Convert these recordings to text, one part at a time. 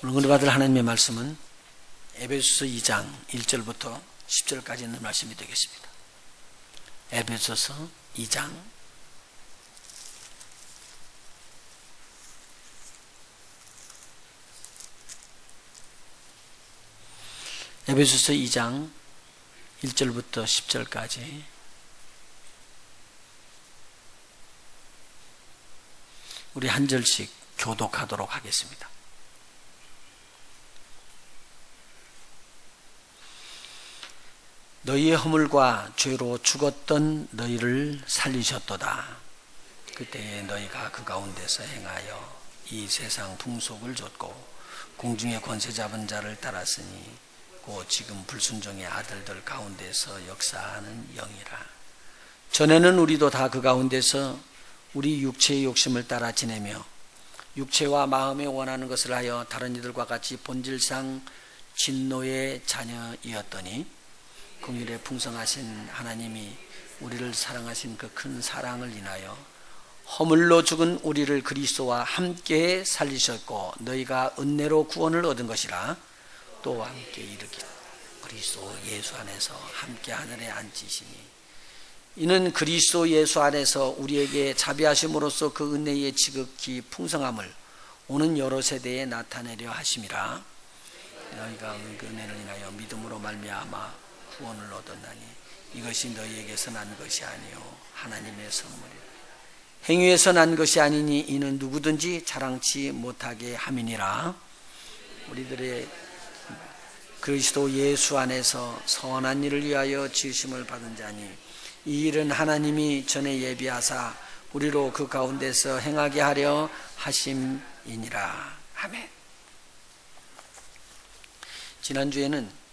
오늘 은혜 받을 하나님의 말씀은 에베소서 2장 1절부터 10절까지 있는 말씀이 되겠습니다. 에베소서 2장 1절부터 10절까지 우리 한 절씩 교독하도록 하겠습니다. 너희의 허물과 죄로 죽었던 너희를 살리셨도다. 그때 너희가 그 가운데서 행하여 이 세상 풍속을 좇고 공중의 권세 잡은 자를 따랐으니 곧 지금 불순종의 아들들 가운데서 역사하는 영이라. 전에는 우리도 다 그 가운데서 우리 육체의 욕심을 따라 지내며 육체와 마음에 원하는 것을 하여 다른 이들과 같이 본질상 진노의 자녀이었더니 긍휼에 풍성하신 하나님이 우리를 사랑하신 그 큰 사랑을 인하여 허물로 죽은 우리를 그리스도와 함께 살리셨고 너희가 은혜로 구원을 얻은 것이라. 또 함께 일으키 그리스도 예수 안에서 함께 하늘에 앉히시니 이는 그리스도 예수 안에서 우리에게 자비하심으로써 그 은혜의 지극히 풍성함을 오는 여러 세대에 나타내려 하심이라. 너희가 그 은혜를 인하여 믿음으로 말미암아 구원을 얻었나니 이것이 너희에게서 난 것이 아니요 하나님의 선물이라. 행위에서 난 것이 아니니 이는 누구든지 자랑치 못하게 함이니라. 우리들의 그리스도 예수 안에서 선한 일을 위하여 지으심을 받은 자니 이 일은 하나님이 전에 예비하사 우리로 그 가운데서 행하게 하려 하심이니라. 아멘. 지난주에는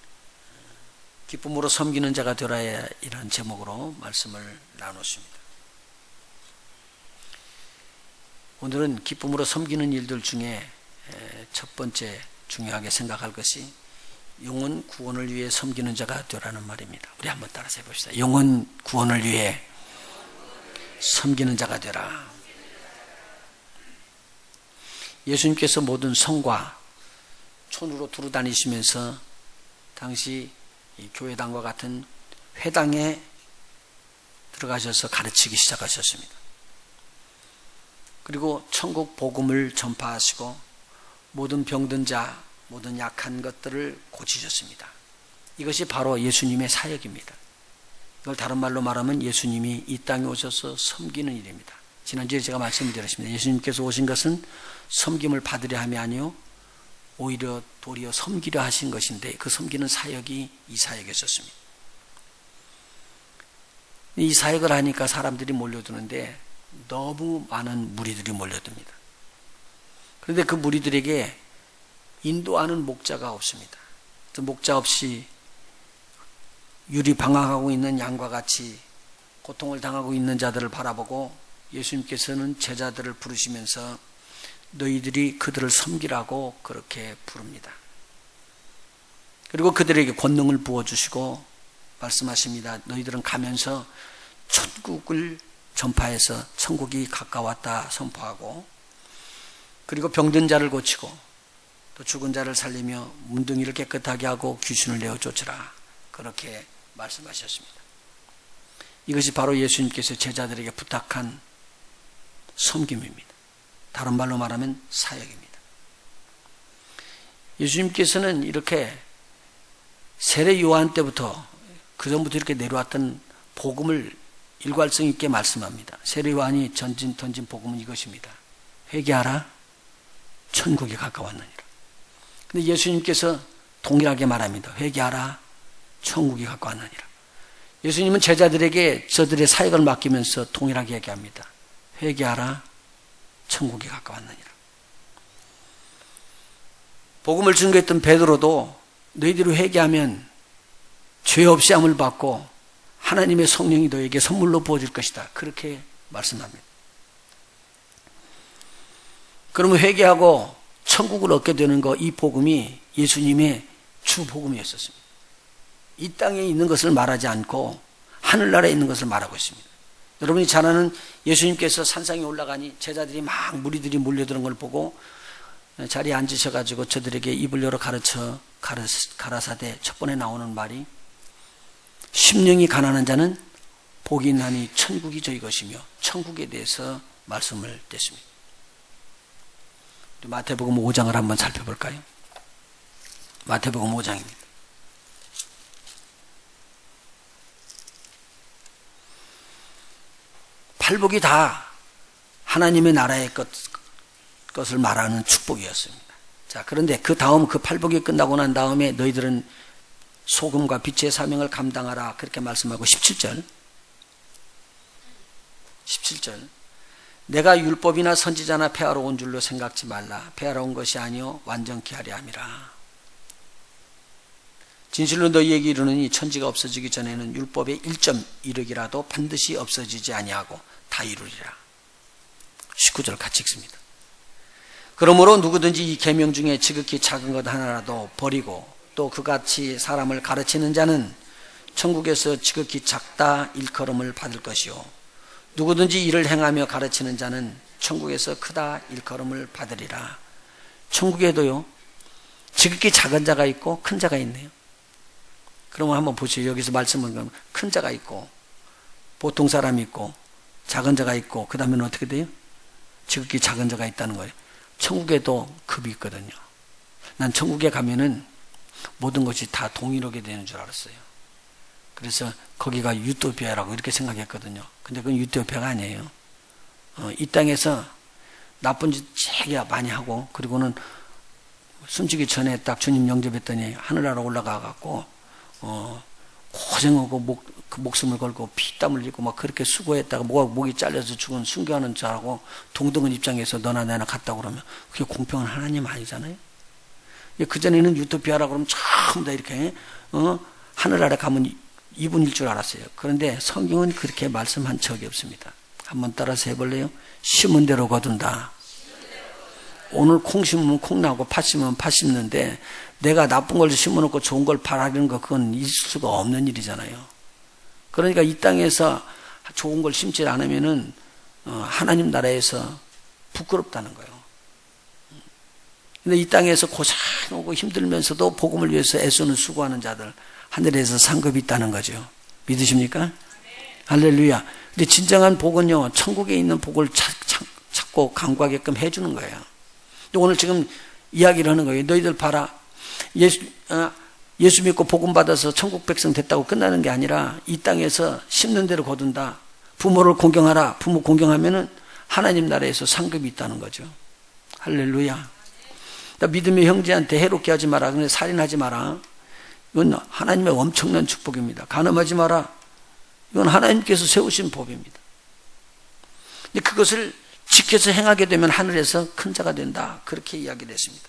기쁨으로 섬기는 자가 되라야 이런 제목으로 말씀을 나눴습니다. 오늘은 기쁨으로 섬기는 일들 중에 첫 번째 중요하게 생각할 것이 영혼 구원을 위해 섬기는 자가 되라는 말입니다. 우리 한번 따라서 해봅시다. 영혼 구원을 위해 섬기는 자가 되라. 예수님께서 모든 성과 촌으로 두루 다니시면서 당시 이 교회당과 같은 회당에 들어가셔서 가르치기 시작하셨습니다. 그리고 천국 복음을 전파하시고 모든 병든 자, 모든 약한 것들을 고치셨습니다. 이것이 바로 예수님의 사역입니다. 이걸 다른 말로 말하면 예수님이 이 땅에 오셔서 섬기는 일입니다. 지난주에 제가 말씀드렸습니다. 예수님께서 오신 것은 섬김을 받으려 함이 아니요 오히려 도리어 섬기려 하신 것인데 그 섬기는 사역이 이 사역이었습니다. 이 사역을 하니까 사람들이 몰려드는데 너무 많은 무리들이 몰려듭니다. 그런데 그 무리들에게 인도하는 목자가 없습니다. 목자 없이 유리방황하고 있는 양과 같이 고통을 당하고 있는 자들을 바라보고 예수님께서는 제자들을 부르시면서 너희들이 그들을 섬기라고 그렇게 부릅니다. 그리고 그들에게 권능을 부어주시고 말씀하십니다. 너희들은 가면서 천국을 전파해서 천국이 가까웠다 선포하고 그리고 병든 자를 고치고 또 죽은 자를 살리며 문둥이를 깨끗하게 하고 귀신을 내어 쫓으라 그렇게 말씀하셨습니다. 이것이 바로 예수님께서 제자들에게 부탁한 섬김입니다. 다른 말로 말하면 사역입니다. 예수님께서는 이렇게 세례 요한 때부터 그전부터 이렇게 내려왔던 복음을 일관성 있게 말씀합니다. 세례 요한이 던진 복음은 이것입니다. 회개하라 천국이 가까웠느니라. 근데 예수님께서 동일하게 말합니다. 회개하라 천국이 가까웠느니라. 예수님은 제자들에게 저들의 사역을 맡기면서 동일하게 얘기합니다. 회개하라 천국이 가까웠느니라. 복음을 증거했던 베드로도 너희들이 회개하면 죄 없이 함을 받고 하나님의 성령이 너에게 선물로 부어질 것이다. 그렇게 말씀합니다. 그러면 회개하고 천국을 얻게 되는 거, 이 복음이 예수님의 주 복음이었습니다. 이 땅에 있는 것을 말하지 않고 하늘나라에 있는 것을 말하고 있습니다. 여러분이 잘 아는 예수님께서 산상에 올라가니 제자들이 막 무리들이 몰려드는 걸 보고 자리에 앉으셔가지고 저들에게 입을 열어 가라사대 첫 번에 나오는 말이 심령이 가난한 자는 복이 있나니 천국이 저희 것이며 천국에 대해서 말씀을 댔습니다. 마태복음 5장을 한번 살펴볼까요? 마태복음 5장입니다. 팔복이 다 하나님의 나라의 것을 말하는 축복이었습니다. 자, 그런데 그 다음 그 팔복이 끝나고 난 다음에 너희들은 소금과 빛의 사명을 감당하라 그렇게 말씀하고 17절 내가 율법이나 선지자나 폐하러 온 줄로 생각지 말라. 폐하러 온 것이 아니요 완전케 하려 함이라. 진실로 너희에게 이르노니 천지가 없어지기 전에는 율법의 1.1획이라도 반드시 없어지지 아니하고 다 이루리라. 19절 같이 읽습니다. 그러므로 누구든지 이 계명 중에 지극히 작은 것 하나라도 버리고 또 그같이 사람을 가르치는 자는 천국에서 지극히 작다 일컬음을 받을 것이요 누구든지 이를 행하며 가르치는 자는 천국에서 크다 일컬음을 받으리라. 천국에도요 지극히 작은 자가 있고 큰 자가 있네요. 그러면 한번 보시죠. 여기서 말씀을 큰 자가 있고 보통 사람이 있고 작은 자가 있고 그 다음에는 어떻게 돼요? 지극히 작은 자가 있다는 거예요. 천국에도 급이 있거든요. 난 천국에 가면은 모든 것이 다 동일하게 되는 줄 알았어요. 그래서 거기가 유토피아라고 이렇게 생각했거든요. 근데 그건 유토피아가 아니에요. 이 땅에서 나쁜 짓 되게 많이 하고 그리고는 숨지기 전에 딱 주님 영접했더니 하늘나라 올라가 갖고 고생하고 목숨을 걸고 피땀 흘리고 막 그렇게 수고했다가 목이 잘려서 죽은 순교하는 자라고 동등한 입장에서 너나 내나 갔다고 그러면 그게 공평한 하나님 아니잖아요. 그전에는 유토피아라고 그러면 전부 다 이렇게 하늘 아래 가면 이분일 줄 알았어요. 그런데 성경은 그렇게 말씀한 적이 없습니다. 한번 따라서 해볼래요? 심은 대로 거둔다. 오늘 콩 심으면 콩 나고 팥 심으면 팥 심는데 내가 나쁜 걸 심어놓고 좋은 걸 바라는 거 그건 있을 수가 없는 일이잖아요. 그러니까 이 땅에서 좋은 걸 심지 않으면은 하나님 나라에서 부끄럽다는 거예요. 근데 이 땅에서 고생하고 힘들면서도 복음을 위해서 애쓰는 수고하는 자들 하늘에서 상급이 있다는 거죠. 믿으십니까? 할렐루야. 근데 진정한 복은요 천국에 있는 복을 찾고 간구하게끔 해주는 거예요. 오늘 지금 이야기를 하는 거예요. 너희들 봐라. 예수 믿고 복음 받아서 천국 백성 됐다고 끝나는 게 아니라 이 땅에서 심는 대로 거둔다. 부모를 공경하라. 부모 공경하면은 하나님 나라에서 상급이 있다는 거죠. 할렐루야. 믿음의 형제한테 해롭게 하지 마라. 근데 살인하지 마라. 이건 하나님의 엄청난 축복입니다. 간음하지 마라. 이건 하나님께서 세우신 법입니다. 근데 그것을 지켜서 행하게 되면 하늘에서 큰 자가 된다. 그렇게 이야기를 했습니다.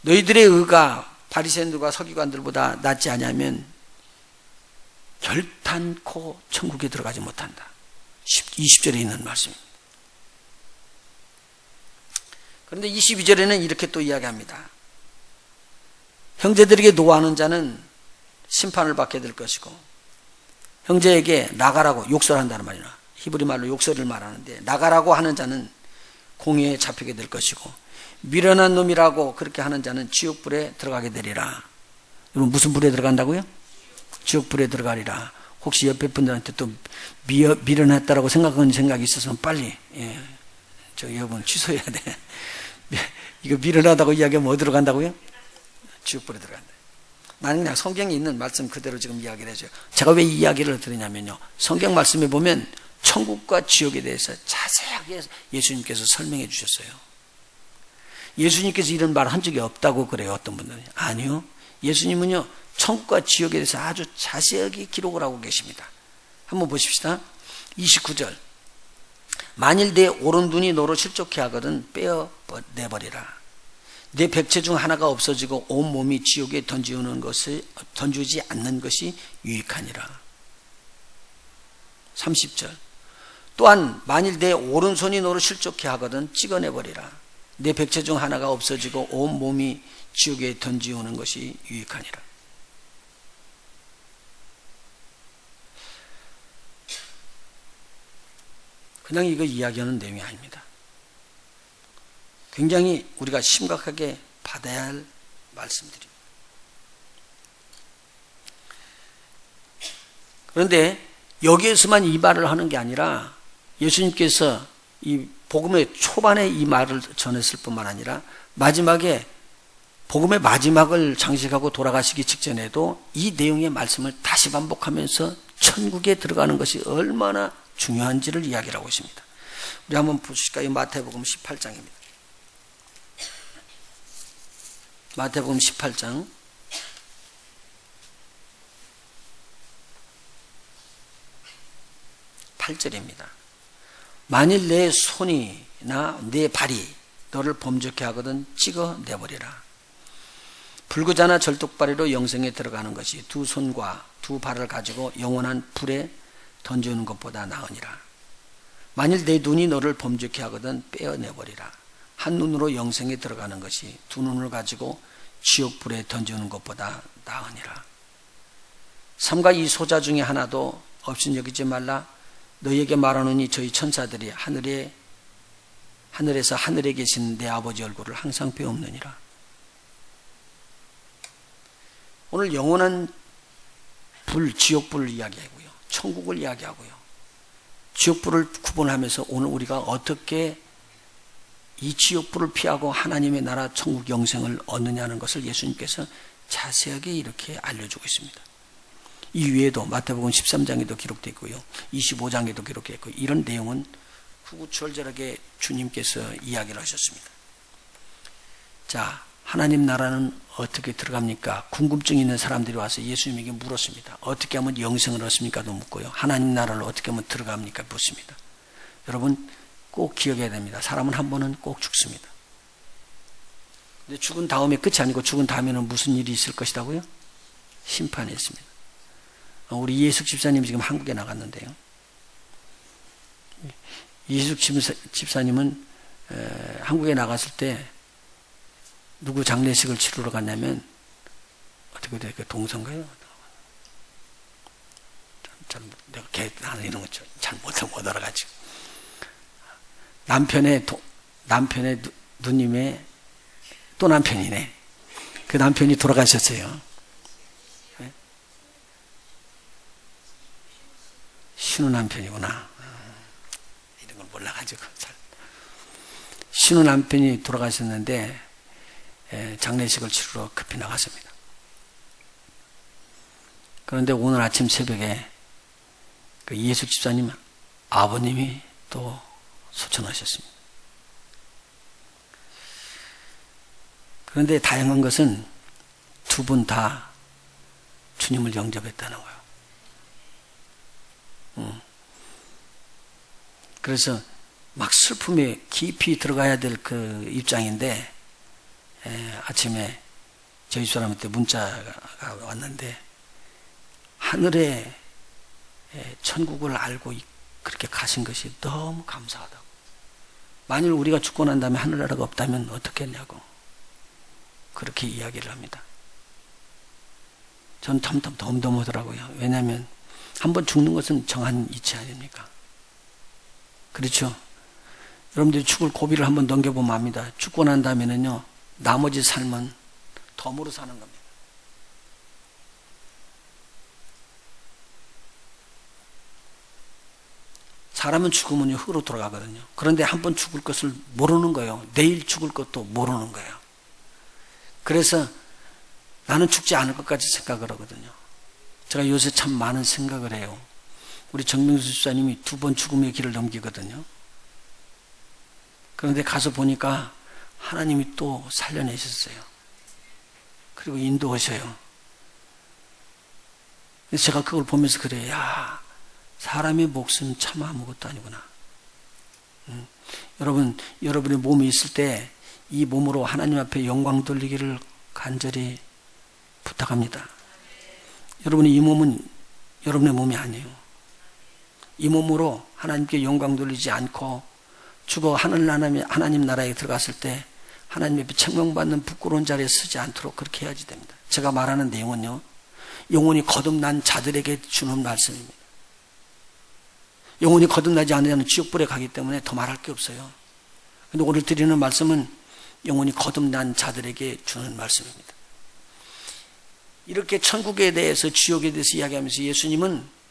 너희들의 의가 바리새인들과 서기관들보다 낫지 않냐면 결단코 천국에 들어가지 못한다. 20절에 있는 말씀입니다. 그런데 22절에는 이렇게 또 이야기합니다. 형제들에게 노하는 자는 심판을 받게 될 것이고 형제에게 나가라고 욕설한다는 말이나 히브리 말로 욕설을 말하는데 나가라고 하는 자는 공회에 잡히게 될 것이고 미련한 놈이라고 그렇게 하는 자는 지옥불에 들어가게 되리라. 여러분 무슨 불에 들어간다고요? 지옥불에 들어가리라. 혹시 옆에 분들한테 또 미련했다라고 생각하는 생각이 있어서 빨리 저 여러분 취소해야 돼. 이거 미련하다고 이야기하면 어디로 간다고요? 지옥불에 들어간다. 나는 그냥 성경에 있는 말씀 그대로 지금 이야기를 해줘요. 제가 왜 이 이야기를 드리냐면요. 성경 말씀에 보면 천국과 지옥에 대해서 자세하게 예수님께서 설명해 주셨어요. 예수님께서 이런 말 한 적이 없다고 그래요. 어떤 분들은. 아니요. 예수님은요. 천국과 지옥에 대해서 아주 자세하게 기록을 하고 계십니다. 한번 보십시다. 29절. 만일 내 오른눈이 너로 실족해 하거든 빼어내버리라. 내 백체 중 하나가 없어지고 온 몸이 지옥에 던지지 않는 것이 유익하니라. 30절. 또한 만일 내 오른손이 너로 실족해 하거든 찍어내버리라. 내 백체 중 하나가 없어지고 온 몸이 지옥에 던지오는 것이 유익하니라. 그냥 이거 이야기하는 내용이 아닙니다. 굉장히 우리가 심각하게 받아야 할 말씀들입니다. 그런데 여기에서만 이 말을 하는 게 아니라 예수님께서 이 복음의 초반에 이 말을 전했을 뿐만 아니라 마지막에 복음의 마지막을 장식하고 돌아가시기 직전에도 이 내용의 말씀을 다시 반복하면서 천국에 들어가는 것이 얼마나 중요한지를 이야기를 하고 있습니다. 우리 한번 보실까요? 마태복음 18장입니다. 마태복음 18장 8절입니다. 만일 내 손이나 내 발이 너를 범죄케 하거든 찍어내버리라. 불구자나 절뚝발이로 영생에 들어가는 것이 두 손과 두 발을 가지고 영원한 불에 던지는 것보다 나으니라. 만일 내 눈이 너를 범죄케 하거든 빼어내버리라. 한 눈으로 영생에 들어가는 것이 두 눈을 가지고 지옥불에 던지는 것보다 나으니라. 삼가 이 소자 중에 하나도 없인 여기지 말라. 너희에게 말하노니 저희 천사들이 하늘에서 하늘에 계신 내 아버지 얼굴을 항상 배옵느니라. 오늘 영원한 불, 지옥불을 이야기하고요. 천국을 이야기하고요. 지옥불을 구분하면서 오늘 우리가 어떻게 이 지옥불을 피하고 하나님의 나라 천국 영생을 얻느냐는 것을 예수님께서 자세하게 이렇게 알려주고 있습니다. 이 위에도 마태복음 13장에도 기록되어 있고요. 25장에도 기록되어 있고 이런 내용은 구구절절하게 주님께서 이야기를 하셨습니다. 자, 하나님 나라는 어떻게 들어갑니까? 궁금증 있는 사람들이 와서 예수님에게 물었습니다. 어떻게 하면 영생을 얻습니까? 도 묻고요. 하나님 나라를 어떻게 하면 들어갑니까? 묻습니다. 여러분 꼭 기억해야 됩니다. 사람은 한 번은 꼭 죽습니다. 근데 죽은 다음에 끝이 아니고 죽은 다음에는 무슨 일이 있을 것이라고요? 심판이 있습니다. 우리 이해숙 집사님이 지금 한국에 나갔는데요. 이해숙 집사님은 한국에 나갔을 때 누구 장례식을 치르러 갔냐면 어떻게 돼? 그 동서인가요? 내가 나는 이런 거 잘 못 알아가지고 남편의 누님의 또 남편이네. 그 남편이 돌아가셨어요. 네? 신우 남편이구나. 이런 걸 몰라가지고 신우 남편이 돌아가셨는데 장례식을 치르러 급히 나갔습니다. 그런데 오늘 아침 새벽에 그 이해숙 집사님 아버님이 또 소천하셨습니다. 그런데 다행한 것은 두 분 다 주님을 영접했다는 거예요. 그래서 막 슬픔에 깊이 들어가야 될 그 입장인데 아침에 저희 사람한테 문자가 왔는데 하늘에 천국을 알고 그렇게 가신 것이 너무 감사하다고. 만일 우리가 죽고 난 다음에 하늘나라가 없다면 어떻게 했냐고 그렇게 이야기를 합니다. 전 참 덤덤하더라고요. 왜냐하면 한번 죽는 것은 정한 이치 아닙니까? 그렇죠? 여러분들이 죽을 고비를 한번 넘겨보면 압니다. 죽고 난 다음에는요 나머지 삶은 덤으로 사는 겁니다. 사람은 죽으면 흙으로 돌아가거든요. 그런데 한번 죽을 것을 모르는 거예요. 내일 죽을 것도 모르는 거예요. 그래서 나는 죽지 않을 것까지 생각을 하거든요. 제가 요새 참 많은 생각을 해요. 우리 정명수 집사님이 2번 죽음의 길을 넘기거든요. 그런데 가서 보니까 하나님이 또 살려내셨어요. 그리고 인도하셔요. 제가 그걸 보면서 그래요. 야, 사람의 목숨 참 아무것도 아니구나. 여러분, 여러분의 몸이 있을 때 이 몸으로 하나님 앞에 영광 돌리기를 간절히 부탁합니다. 여러분의 이 몸은 여러분의 몸이 아니에요. 이 몸으로 하나님께 영광 돌리지 않고 죽어 하나님 나라에 들어갔을 때 하나님 앞에 책망받는 부끄러운 자리에 서지 않도록 그렇게 해야지 됩니다. 제가 말하는 내용은요, 영혼이 거듭난 자들에게 주는 말씀입니다. 영혼이 거듭나지 않으면 지옥불에 가기 때문에 더 말할 게 없어요. 근데 오늘 드리는 말씀은 영혼이 거듭난 자들에게 주는 말씀입니다. 이렇게 천국에 대해서 지옥에 대해서 이야기하면서 예수님은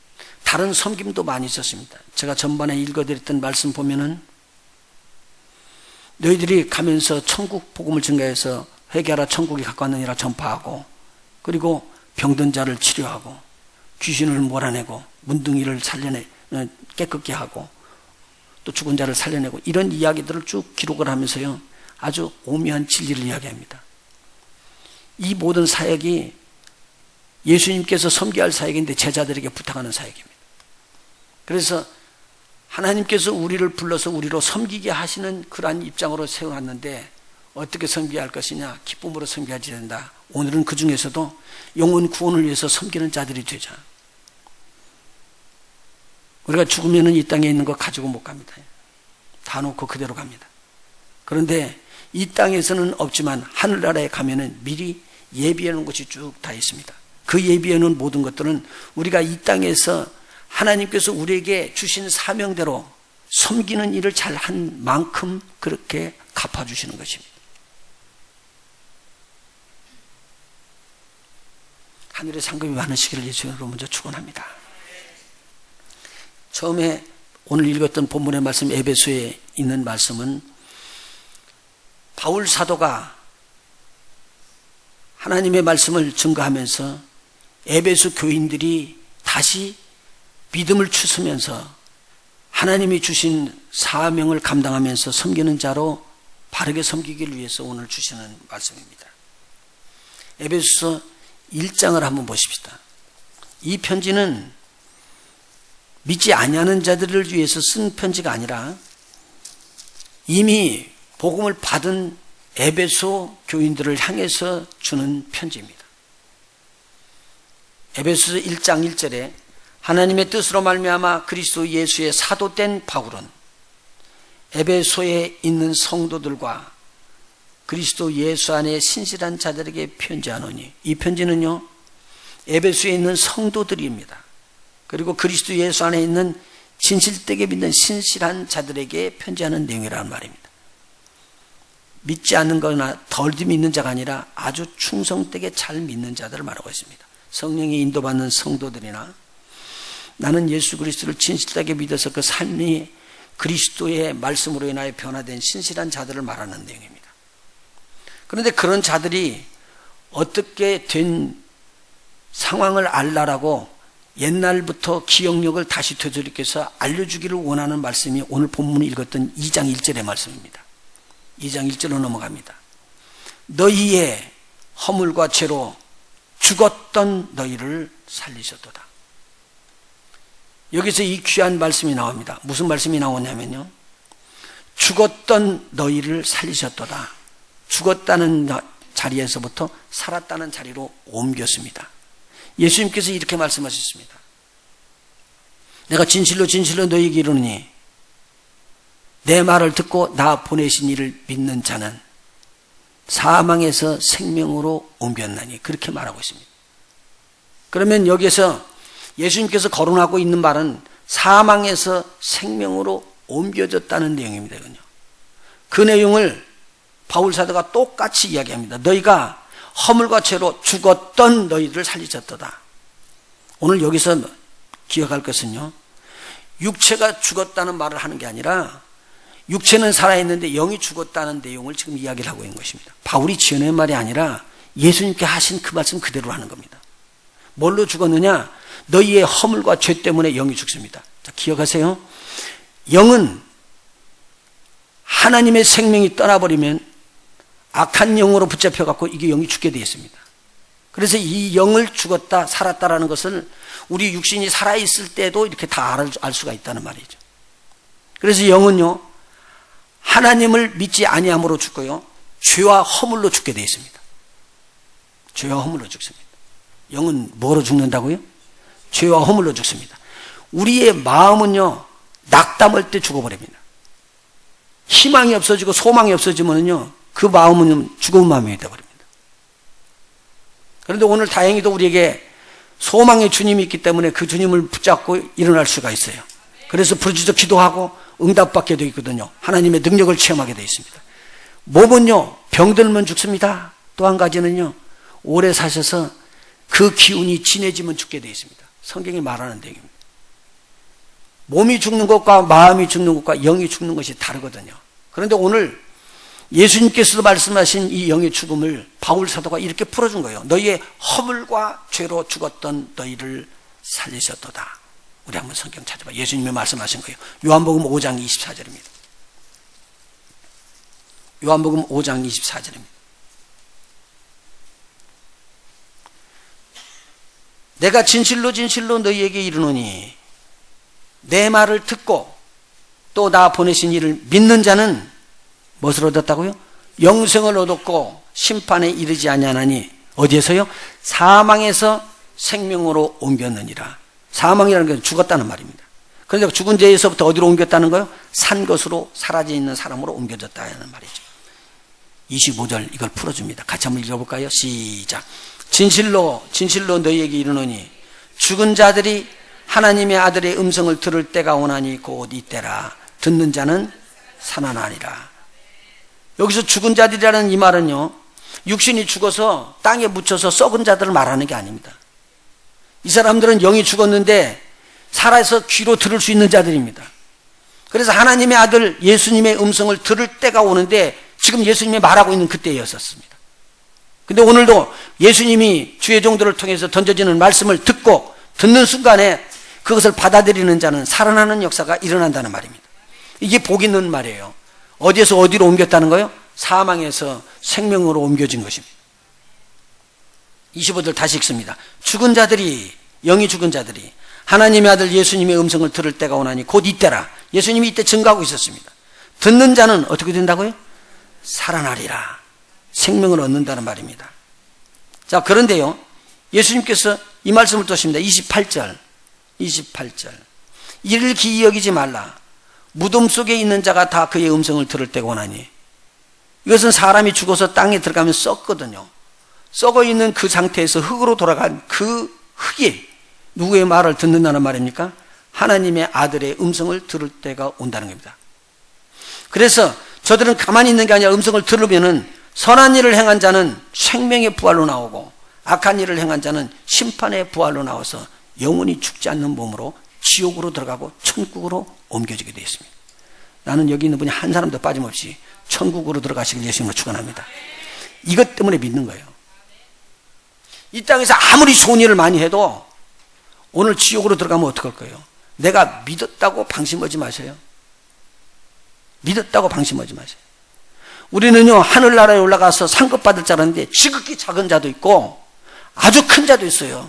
다른 섬김도 많이 있었습니다. 제가 전반에 읽어드렸던 말씀 보면은 너희들이 가면서 천국 복음을 증가해서 회개하라 천국이 가까웠느니라 전파하고, 그리고 병든 자를 치료하고, 귀신을 몰아내고, 문둥이를 깨끗게 하고, 또 죽은 자를 살려내고, 이런 이야기들을 쭉 기록을 하면서요 아주 오묘한 진리를 이야기합니다. 이 모든 사역이 예수님께서 섬겨야 할 사역인데 제자들에게 부탁하는 사역입니다. 그래서 하나님께서 우리를 불러서 우리로 섬기게 하시는 그러한 입장으로 세워놨는데 어떻게 섬겨야 할 것이냐? 기쁨으로 섬겨야지 된다. 오늘은 그 중에서도 영혼 구원을 위해서 섬기는 자들이 되자. 우리가 죽으면 이 땅에 있는 거 가지고 못 갑니다. 다 놓고 그대로 갑니다. 그런데 이 땅에서는 없지만 하늘나라에 가면은 미리 예비해 놓은 것이 쭉 다 있습니다. 그 예비해 놓은 모든 것들은 우리가 이 땅에서 하나님께서 우리에게 주신 사명대로 섬기는 일을 잘한 만큼 그렇게 갚아주시는 것입니다. 하늘의 상급이 많으시기를 예수님으로 먼저 축원합니다. 처음에 오늘 읽었던 본문의 말씀 에베소에 있는 말씀은 바울 사도가 하나님의 말씀을 증거하면서 에베소 교인들이 다시 믿음을 추스면서 하나님이 주신 사명을 감당하면서 섬기는 자로 바르게 섬기기를 위해서 오늘 주시는 말씀입니다. 에베소서 1장을 한번 보십시다. 이 편지는 믿지 아니하는 자들을 위해서 쓴 편지가 아니라 이미 복음을 받은 에베소 교인들을 향해서 주는 편지입니다. 에베소서 1장 1절에 하나님의 뜻으로 말미암아 그리스도 예수의 사도된 바울은 에베소에 있는 성도들과 그리스도 예수 안에 신실한 자들에게 편지하노니, 이 편지는요 에베소에 있는 성도들입니다. 그리고 그리스도 예수 안에 있는 진실되게 믿는 신실한 자들에게 편지하는 내용이라는 말입니다. 믿지 않는 거나 덜 믿는 자가 아니라 아주 충성되게 잘 믿는 자들을 말하고 있습니다. 성령이 인도받는 성도들이나 나는 예수 그리스도를 진실하게 믿어서 그 삶이 그리스도의 말씀으로 인하여 변화된 신실한 자들을 말하는 내용입니다. 그런데 그런 자들이 어떻게 된 상황을 알라라고 옛날부터 기억력을 다시 되돌이켜서 알려주기를 원하는 말씀이 오늘 본문을 읽었던 2장 1절의 말씀입니다. 2장 1절로 넘어갑니다. 너희의 허물과 죄로 죽었던 너희를 살리셨도다. 여기서 이 귀한 말씀이 나옵니다. 무슨 말씀이 나오냐면요, 죽었던 너희를 살리셨도다. 죽었다는 자리에서부터 살았다는 자리로 옮겼습니다. 예수님께서 이렇게 말씀하셨습니다. 내가 진실로 진실로 너희에게 이르노니 내 말을 듣고 나 보내신 이를 믿는 자는 사망에서 생명으로 옮겼나니, 그렇게 말하고 있습니다. 그러면 여기서 예수님께서 거론하고 있는 말은 사망에서 생명으로 옮겨졌다는 내용입니다. 이건요. 그 내용을 바울 사도가 똑같이 이야기합니다. 너희가 허물과 죄로 죽었던 너희들을 살리셨도다. 오늘 여기서 기억할 것은요, 육체가 죽었다는 말을 하는 게 아니라 육체는 살아있는데 영이 죽었다는 내용을 지금 이야기를 하고 있는 것입니다. 바울이 지어낸 말이 아니라 예수님께 하신 그 말씀 그대로 하는 겁니다. 뭘로 죽었느냐? 너희의 허물과 죄 때문에 영이 죽습니다. 자, 기억하세요. 영은 하나님의 생명이 떠나버리면 악한 영으로 붙잡혀갖고 이게 영이 죽게 되어 있습니다. 그래서 이 영을 죽었다 살았다라는 것을 우리 육신이 살아있을 때도 이렇게 다 알 수가 있다는 말이죠. 그래서 영은요, 하나님을 믿지 아니함으로 죽고요, 죄와 허물로 죽게 되어 있습니다. 죄와 허물로 죽습니다. 영은 뭐로 죽는다고요? 죄와 허물로 죽습니다. 우리의 마음은요, 낙담할 때 죽어버립니다. 희망이 없어지고 소망이 없어지면요, 그 마음은 죽은 마음이 되어버립니다. 그런데 오늘 다행히도 우리에게 소망의 주님이 있기 때문에 그 주님을 붙잡고 일어날 수가 있어요. 그래서 부르짖어 기도하고 응답받게 되어 있거든요. 하나님의 능력을 체험하게 되어 있습니다. 몸은요, 병들면 죽습니다. 또 한 가지는요, 오래 사셔서 그 기운이 진해지면 죽게 되어 있습니다. 성경이 말하는 내용입니다. 몸이 죽는 것과 마음이 죽는 것과 영이 죽는 것이 다르거든요. 그런데 오늘 예수님께서도 말씀하신 이 영의 죽음을 바울 사도가 이렇게 풀어준 거예요. 너희의 허물과 죄로 죽었던 너희를 살리셨도다. 우리 한번 성경 찾아봐. 예수님이 말씀하신 거예요. 요한복음 5장 24절입니다. 요한복음 5장 24절입니다. 내가 진실로 진실로 너희에게 이르노니 내 말을 듣고 또 나 보내신 이를 믿는 자는 무엇을 얻었다고요? 영생을 얻었고 심판에 이르지 아니하나니 어디에서요? 사망에서 생명으로 옮겼느니라. 사망이라는 건 죽었다는 말입니다. 그런데 죽은 죄에서부터 어디로 옮겼다는 거예요? 산 것으로 사라져 있는 사람으로 옮겨졌다는 말이죠. 25절 이걸 풀어줍니다. 같이 한번 읽어볼까요? 시작. 진실로 진실로 너희에게 이르노니 죽은 자들이 하나님의 아들의 음성을 들을 때가 오나니 곧 이때라. 듣는 자는 살아나리라. 여기서 죽은 자들이라는 이 말은요, 육신이 죽어서 땅에 묻혀서 썩은 자들을 말하는 게 아닙니다. 이 사람들은 영이 죽었는데 살아서 귀로 들을 수 있는 자들입니다. 그래서 하나님의 아들 예수님의 음성을 들을 때가 오는데 지금 예수님이 말하고 있는 그때였었습니다. 근데 오늘도 예수님이 주의 종들을 통해서 던져지는 말씀을 듣고 듣는 순간에 그것을 받아들이는 자는 살아나는 역사가 일어난다는 말입니다. 이게 복 있는 말이에요. 어디에서 어디로 옮겼다는 거예요? 사망에서 생명으로 옮겨진 것입니다. 25절 다시 읽습니다. 죽은 자들이, 영이 죽은 자들이 하나님의 아들 예수님의 음성을 들을 때가 오나니 곧 이때라. 예수님이 이때 증거하고 있었습니다. 듣는 자는 어떻게 된다고요? 살아나리라. 생명을 얻는다는 말입니다. 자, 그런데요, 예수님께서 이 말씀을 또 하십니다. 28절 이를 기이 여기지 말라. 무덤 속에 있는 자가 다 그의 음성을 들을 때가 오나니. 이것은 사람이 죽어서 땅에 들어가면 썩거든요. 썩어 있는 그 상태에서 흙으로 돌아간 그 흙이 누구의 말을 듣는다는 말입니까? 하나님의 아들의 음성을 들을 때가 온다는 겁니다. 그래서 저들은 가만히 있는 게 아니라 음성을 들으면은 선한 일을 행한 자는 생명의 부활로 나오고 악한 일을 행한 자는 심판의 부활로 나와서 영원히 죽지 않는 몸으로 지옥으로 들어가고 천국으로 옮겨지게 되어 있습니다. 나는 여기 있는 분이 한 사람도 빠짐없이 천국으로 들어가시길 예수님으로 축원합니다. 이것 때문에 믿는 거예요. 이 땅에서 아무리 좋은 일을 많이 해도 오늘 지옥으로 들어가면 어떡할 거예요? 내가 믿었다고 방심하지 마세요. 믿었다고 방심하지 마세요. 우리는요, 하늘나라에 올라가서 상급 받을 줄 알았는데 지극히 작은 자도 있고 아주 큰 자도 있어요.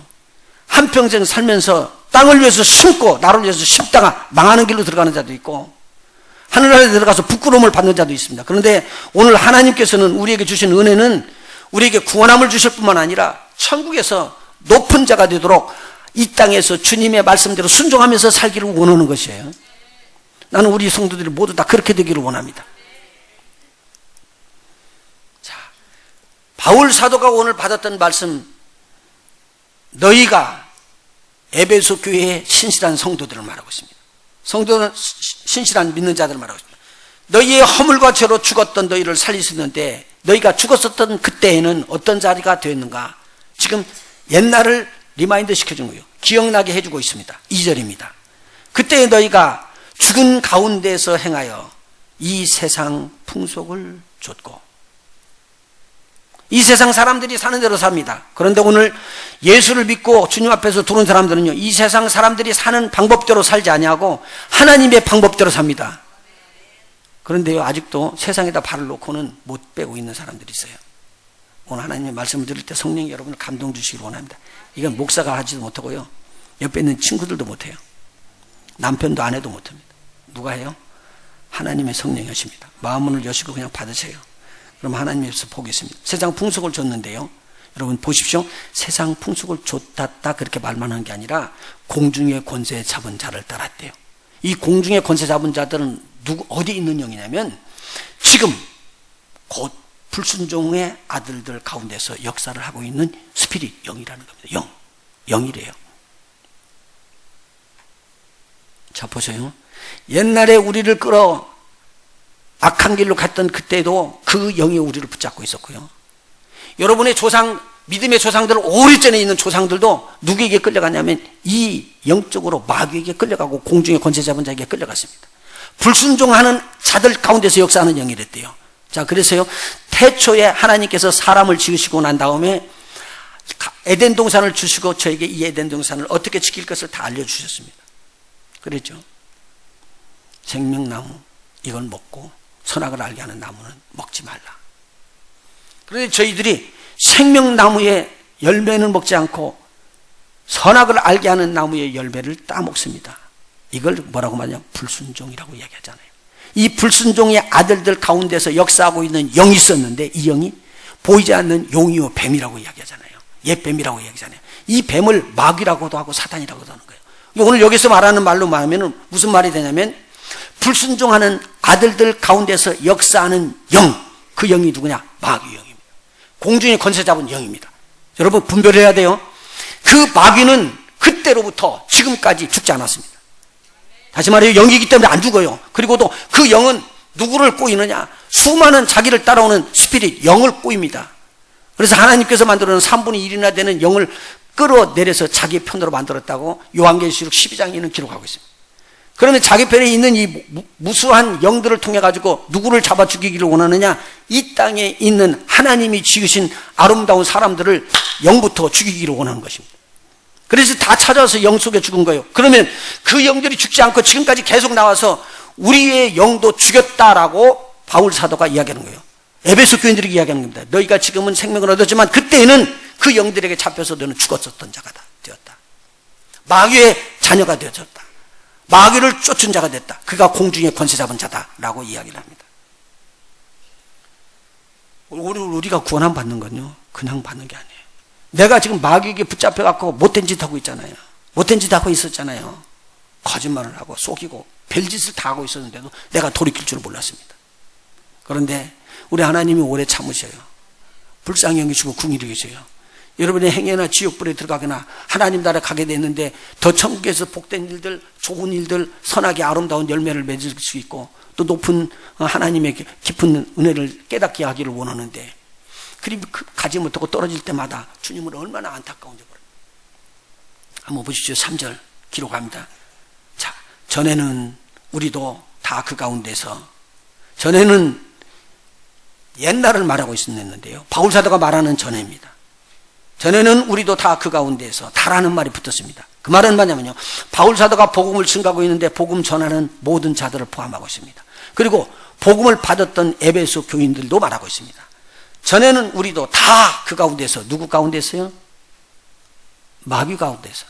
한평생 살면서 땅을 위해서 심고 나를 위해서 심다가 망하는 길로 들어가는 자도 있고 하늘나라에 들어가서 부끄러움을 받는 자도 있습니다. 그런데 오늘 하나님께서는 우리에게 주신 은혜는 우리에게 구원함을 주실 뿐만 아니라 천국에서 높은 자가 되도록 이 땅에서 주님의 말씀대로 순종하면서 살기를 원하는 것이에요. 나는 우리 성도들이 모두 다 그렇게 되기를 원합니다. 자, 바울 사도가 오늘 받았던 말씀, 너희가 에베소 교회의 신실한 성도들을 말하고 있습니다. 성도는 신실한 믿는 자들을 말하고 있습니다. 너희의 허물과 죄로 죽었던 너희를 살릴 수 있는데 너희가 죽었었던 그때에는 어떤 자리가 되었는가? 지금 옛날을 리마인드 시켜준 거예요. 기억나게 해주고 있습니다. 2절입니다. 그때 너희가 죽은 가운데서 행하여 이 세상 풍속을 좇고, 이 세상 사람들이 사는 대로 삽니다. 그런데 오늘 예수를 믿고 주님 앞에서 들어온 사람들은요, 이 세상 사람들이 사는 방법대로 살지 아니하고 하나님의 방법대로 삽니다. 그런데요, 아직도 세상에다 발을 놓고는 못 빼고 있는 사람들이 있어요. 오늘 하나님의 말씀을 들을 때 성령이 여러분을 감동 주시기를 원합니다. 이건 목사가 하지도 못하고요, 옆에 있는 친구들도 못해요. 남편도 아내도 못합니다. 누가 해요? 하나님의 성령이 하십니다. 마음문을 여시고 그냥 받으세요. 그럼 하나님께서 보겠습니다. 세상 풍속을 줬는데요, 여러분 보십시오. 세상 풍속을 줬다 그렇게 말만 한 게 아니라 공중의 권세 잡은 자를 따랐대요. 이 공중의 권세 잡은 자들은 어디 있는 영이냐면 지금 곧 불순종의 아들들 가운데서 역사를 하고 있는 스피릿, 영이라는 겁니다. 영이래요. 자, 보세요. 옛날에 우리를 끌어 악한 길로 갔던 그때도 그 영이 우리를 붙잡고 있었고요. 여러분의 조상, 믿음의 조상들, 오래전에 있는 조상들도 누구에게 끌려갔냐면 이 영적으로 마귀에게 끌려가고 공중의 권세 잡은 자에게 끌려갔습니다. 불순종하는 자들 가운데서 역사하는 영이 됐대요. 자, 그래서요, 태초에 하나님께서 사람을 지으시고 난 다음에 에덴 동산을 주시고 저에게 이 에덴 동산을 어떻게 지킬 것을 다 알려주셨습니다. 그랬죠. 생명나무 이걸 먹고 선악을 알게 하는 나무는 먹지 말라. 그런데 저희들이 생명나무의 열매는 먹지 않고 선악을 알게 하는 나무의 열매를 따먹습니다. 이걸 뭐라고 말하냐? 불순종이라고 이야기하잖아요. 이 불순종의 아들들 가운데서 역사하고 있는 영이 있었는데 이 영이 보이지 않는 용이요 뱀이라고 이야기하잖아요. 옛뱀이라고 이야기하잖아요. 이 뱀을 마귀라고도 하고 사탄이라고도 하는 거예요. 오늘 여기서 말하는 말로 말하면 무슨 말이 되냐면 불순종하는 아들들 가운데서 역사하는 영, 그 영이 누구냐? 마귀 영입니다. 공중의 권세 잡은 영입니다. 여러분 분별해야 돼요. 그 마귀는 그때로부터 지금까지 죽지 않았습니다. 다시 말해요. 영이기 때문에 안 죽어요. 그리고 또 그 영은 누구를 꼬이느냐? 수많은 자기를 따라오는 스피릿, 영을 꼬입니다. 그래서 하나님께서 만들어놓은 3분의 1이나 되는 영을 끌어내려서 자기 편으로 만들었다고 요한계시록 12장에는 기록하고 있습니다. 그러면 자기 편에 있는 이 무수한 영들을 통해 가지고 누구를 잡아 죽이기를 원하느냐? 이 땅에 있는 하나님이 지으신 아름다운 사람들을 영부터 죽이기를 원하는 것입니다. 그래서 다 찾아와서 영 속에 죽은 거예요. 그러면 그 영들이 죽지 않고 지금까지 계속 나와서 우리의 영도 죽였다라고 바울 사도가 이야기하는 거예요. 에베소 교인들에게 이야기하는 겁니다. 너희가 지금은 생명을 얻었지만 그때에는 그 영들에게 잡혀서 너는 죽었었던 자가 되었다. 마귀의 자녀가 되어졌다. 마귀를 쫓은 자가 됐다. 그가 공중의 권세 잡은 자다라고 이야기를 합니다. 우리가 구원함 받는 건요, 그냥 받는 게 아니에요. 내가 지금 마귀에게 붙잡혀갖고 못된 짓 하고 있잖아요. 못된 짓 하고 있었잖아요. 거짓말을 하고 속이고 별짓을 다 하고 있었는데도 내가 돌이킬 줄은 몰랐습니다. 그런데 우리 하나님이 오래 참으셔요. 불쌍히 여기시고 궁일이 계셔요. 여러분의 행여나 지옥불에 들어가거나 하나님 나라에 가게 됐는데 더 천국에서 복된 일들, 좋은 일들, 선하게 아름다운 열매를 맺을 수 있고 또 높은 하나님의 깊은 은혜를 깨닫게 하기를 원하는데 그리 가지 못하고 떨어질 때마다 주님은 얼마나 안타까운지 모릅니다. 한번 보십시오. 3절 기록합니다. 자, 전에는 우리도 다 그 가운데서, 전에는 옛날을 말하고 있었는데요, 바울 사도가 말하는 전에입니다. 전에는 우리도 다 그 가운데서, 다라는 말이 붙었습니다. 그 말은 뭐냐면요, 바울 사도가 복음을 증가하고 있는데 복음 전하는 모든 자들을 포함하고 있습니다. 그리고 복음을 받았던 에베소 교인들도 말하고 있습니다. 전에는 우리도 다 그 가운데서, 누구 가운데서요? 마귀 가운데서,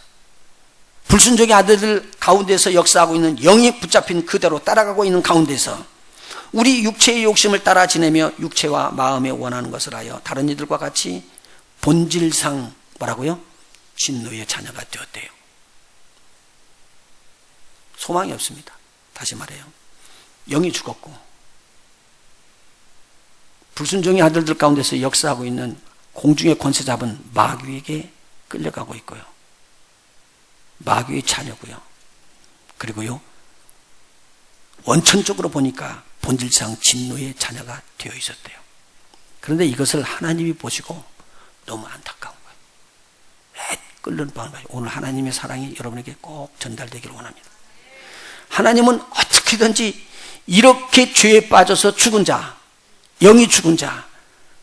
불순종의 아들들 가운데서 역사하고 있는 영이 붙잡힌 그대로 따라가고 있는 가운데서 우리 육체의 욕심을 따라 지내며 육체와 마음에 원하는 것을 하여 다른 이들과 같이 본질상 뭐라고요? 진노의 자녀가 되었대요. 소망이 없습니다. 다시 말해요. 영이 죽었고 불순종의 아들들 가운데서 역사하고 있는 공중의 권세 잡은 마귀에게 끌려가고 있고요. 마귀의 자녀고요. 그리고요, 원천적으로 보니까 본질상 진노의 자녀가 되어 있었대요. 그런데 이것을 하나님이 보시고 너무 안타까운 거예요. 왜 끌는 바람에 오늘 하나님의 사랑이 여러분에게 꼭 전달되기를 원합니다. 하나님은 어떻게든지 이렇게 죄에 빠져서 죽은 자, 영이 죽은 자,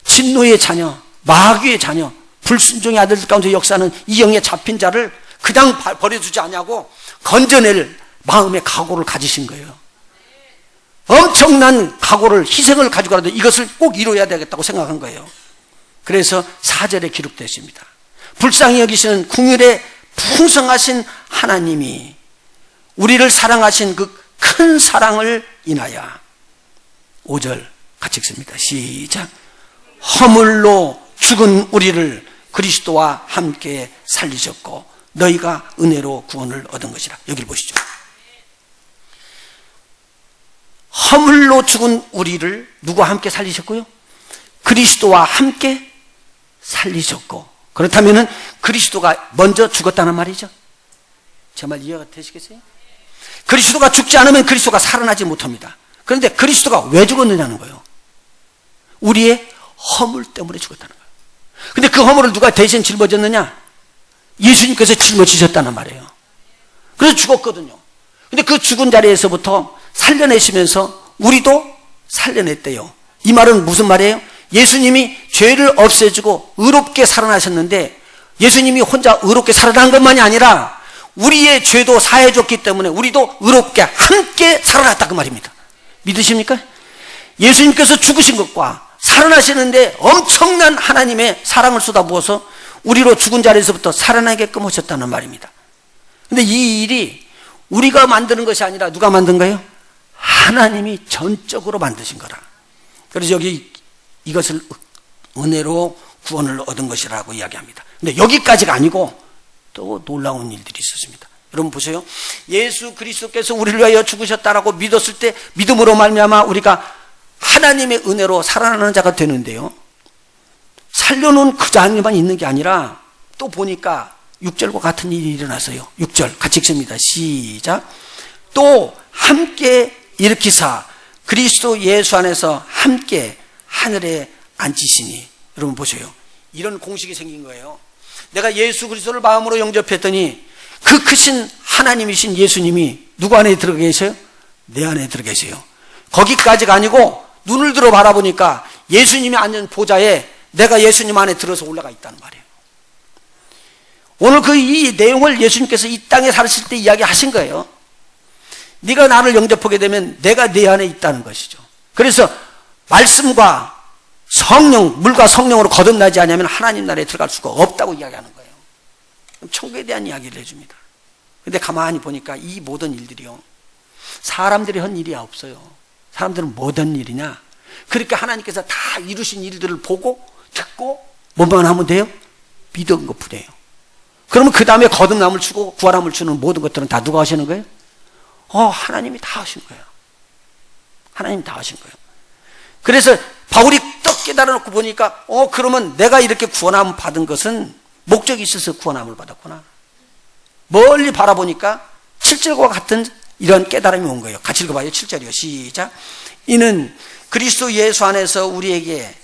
진노의 자녀, 마귀의 자녀, 불순종의 아들들 가운데 역사하는 이 영에 잡힌 자를 그냥 버려두지 않냐고 건져낼 마음의 각오를 가지신 거예요. 엄청난 각오를, 희생을 가지고라도 이것을 꼭 이루어야 되겠다고 생각한 거예요. 그래서 4절에 기록되어 있습니다. 불쌍히 여기시는 궁율의 풍성하신 하나님이 우리를 사랑하신 그 큰 사랑을 인하여, 5절 같이 읽습니다. 시작. 허물로 죽은 우리를 그리스도와 함께 살리셨고 너희가 은혜로 구원을 얻은 것이라. 여기를 보시죠. 허물로 죽은 우리를 누구와 함께 살리셨고요? 그리스도와 함께 살리셨고. 그렇다면 그리스도가 먼저 죽었다는 말이죠. 제 말 이해가 되시겠어요? 그리스도가 죽지 않으면 그리스도가 살아나지 못합니다. 그런데 그리스도가 왜 죽었느냐는 거예요. 우리의 허물 때문에 죽었다는 거예요. 근데 그 허물을 누가 대신 짊어졌느냐? 예수님께서 짊어지셨다는 말이에요. 그래서 죽었거든요. 근데 그 죽은 자리에서부터 살려내시면서 우리도 살려냈대요. 이 말은 무슨 말이에요? 예수님이 죄를 없애주고 의롭게 살아나셨는데 예수님이 혼자 의롭게 살아난 것만이 아니라 우리의 죄도 사해줬기 때문에 우리도 의롭게 함께 살아났다 그 말입니다. 믿으십니까? 예수님께서 죽으신 것과 살아나시는데 엄청난 하나님의 사랑을 쏟아부어서 우리로 죽은 자리에서부터 살아나게끔 하셨다는 말입니다. 근데 이 일이 우리가 만드는 것이 아니라 누가 만든 거예요? 하나님이 전적으로 만드신 거라. 그래서 여기 이것을 은혜로 구원을 얻은 것이라고 이야기합니다. 근데 여기까지가 아니고 또 놀라운 일들이 있었습니다. 여러분 보세요. 예수 그리스도께서 우리를 위하여 죽으셨다라고 믿었을 때 믿음으로 말미암아 우리가 하나님의 은혜로 살아나는 자가 되는데요. 살려놓은 그 자리만 있는 게 아니라 또 보니까 6절과 같은 일이 일어났어요. 6절 같이 읽습니다. 시작. 또 함께 일으키사 그리스도 예수 안에서 함께 하늘에 앉히시니. 여러분 보세요. 이런 공식이 생긴 거예요. 내가 예수 그리스도를 마음으로 영접했더니 그 크신 하나님이신 예수님이 누구 안에 들어가 계세요? 내 안에 들어가 계세요. 거기까지가 아니고 눈을 들어 바라보니까 예수님이 앉은 보좌에 내가 예수님 안에 들어서 올라가 있다는 말이에요. 오늘 그 이 내용을 예수님께서 이 땅에 사실 때 이야기하신 거예요. 네가 나를 영접하게 되면 내가 네 안에 있다는 것이죠. 그래서 말씀과 성령, 물과 성령으로 거듭나지 않으면 하나님 나라에 들어갈 수가 없다고 이야기하는 거예요. 천국에 대한 이야기를 해줍니다. 근데 가만히 보니까 이 모든 일들이요, 사람들이 한 일이 없어요. 사람들은 뭐든 일이냐? 그러니까 하나님께서 다 이루신 일들을 보고 듣고 뭐만 하면 돼요? 믿은 것뿐이에요. 그러면 그 다음에 거듭남을 주고 구원함을 주는 모든 것들은 다 누가 하시는 거예요? 하나님이 다 하신 거예요. 하나님이 다 하신 거예요. 그래서 바울이 떡 깨달아놓고 보니까 그러면 내가 이렇게 구원함을 받은 것은 목적이 있어서 구원함을 받았구나. 멀리 바라보니까 7절과 같은 이런 깨달음이 온 거예요. 같이 읽어봐요. 7절이요. 시작. 이는 그리스도 예수 안에서 우리에게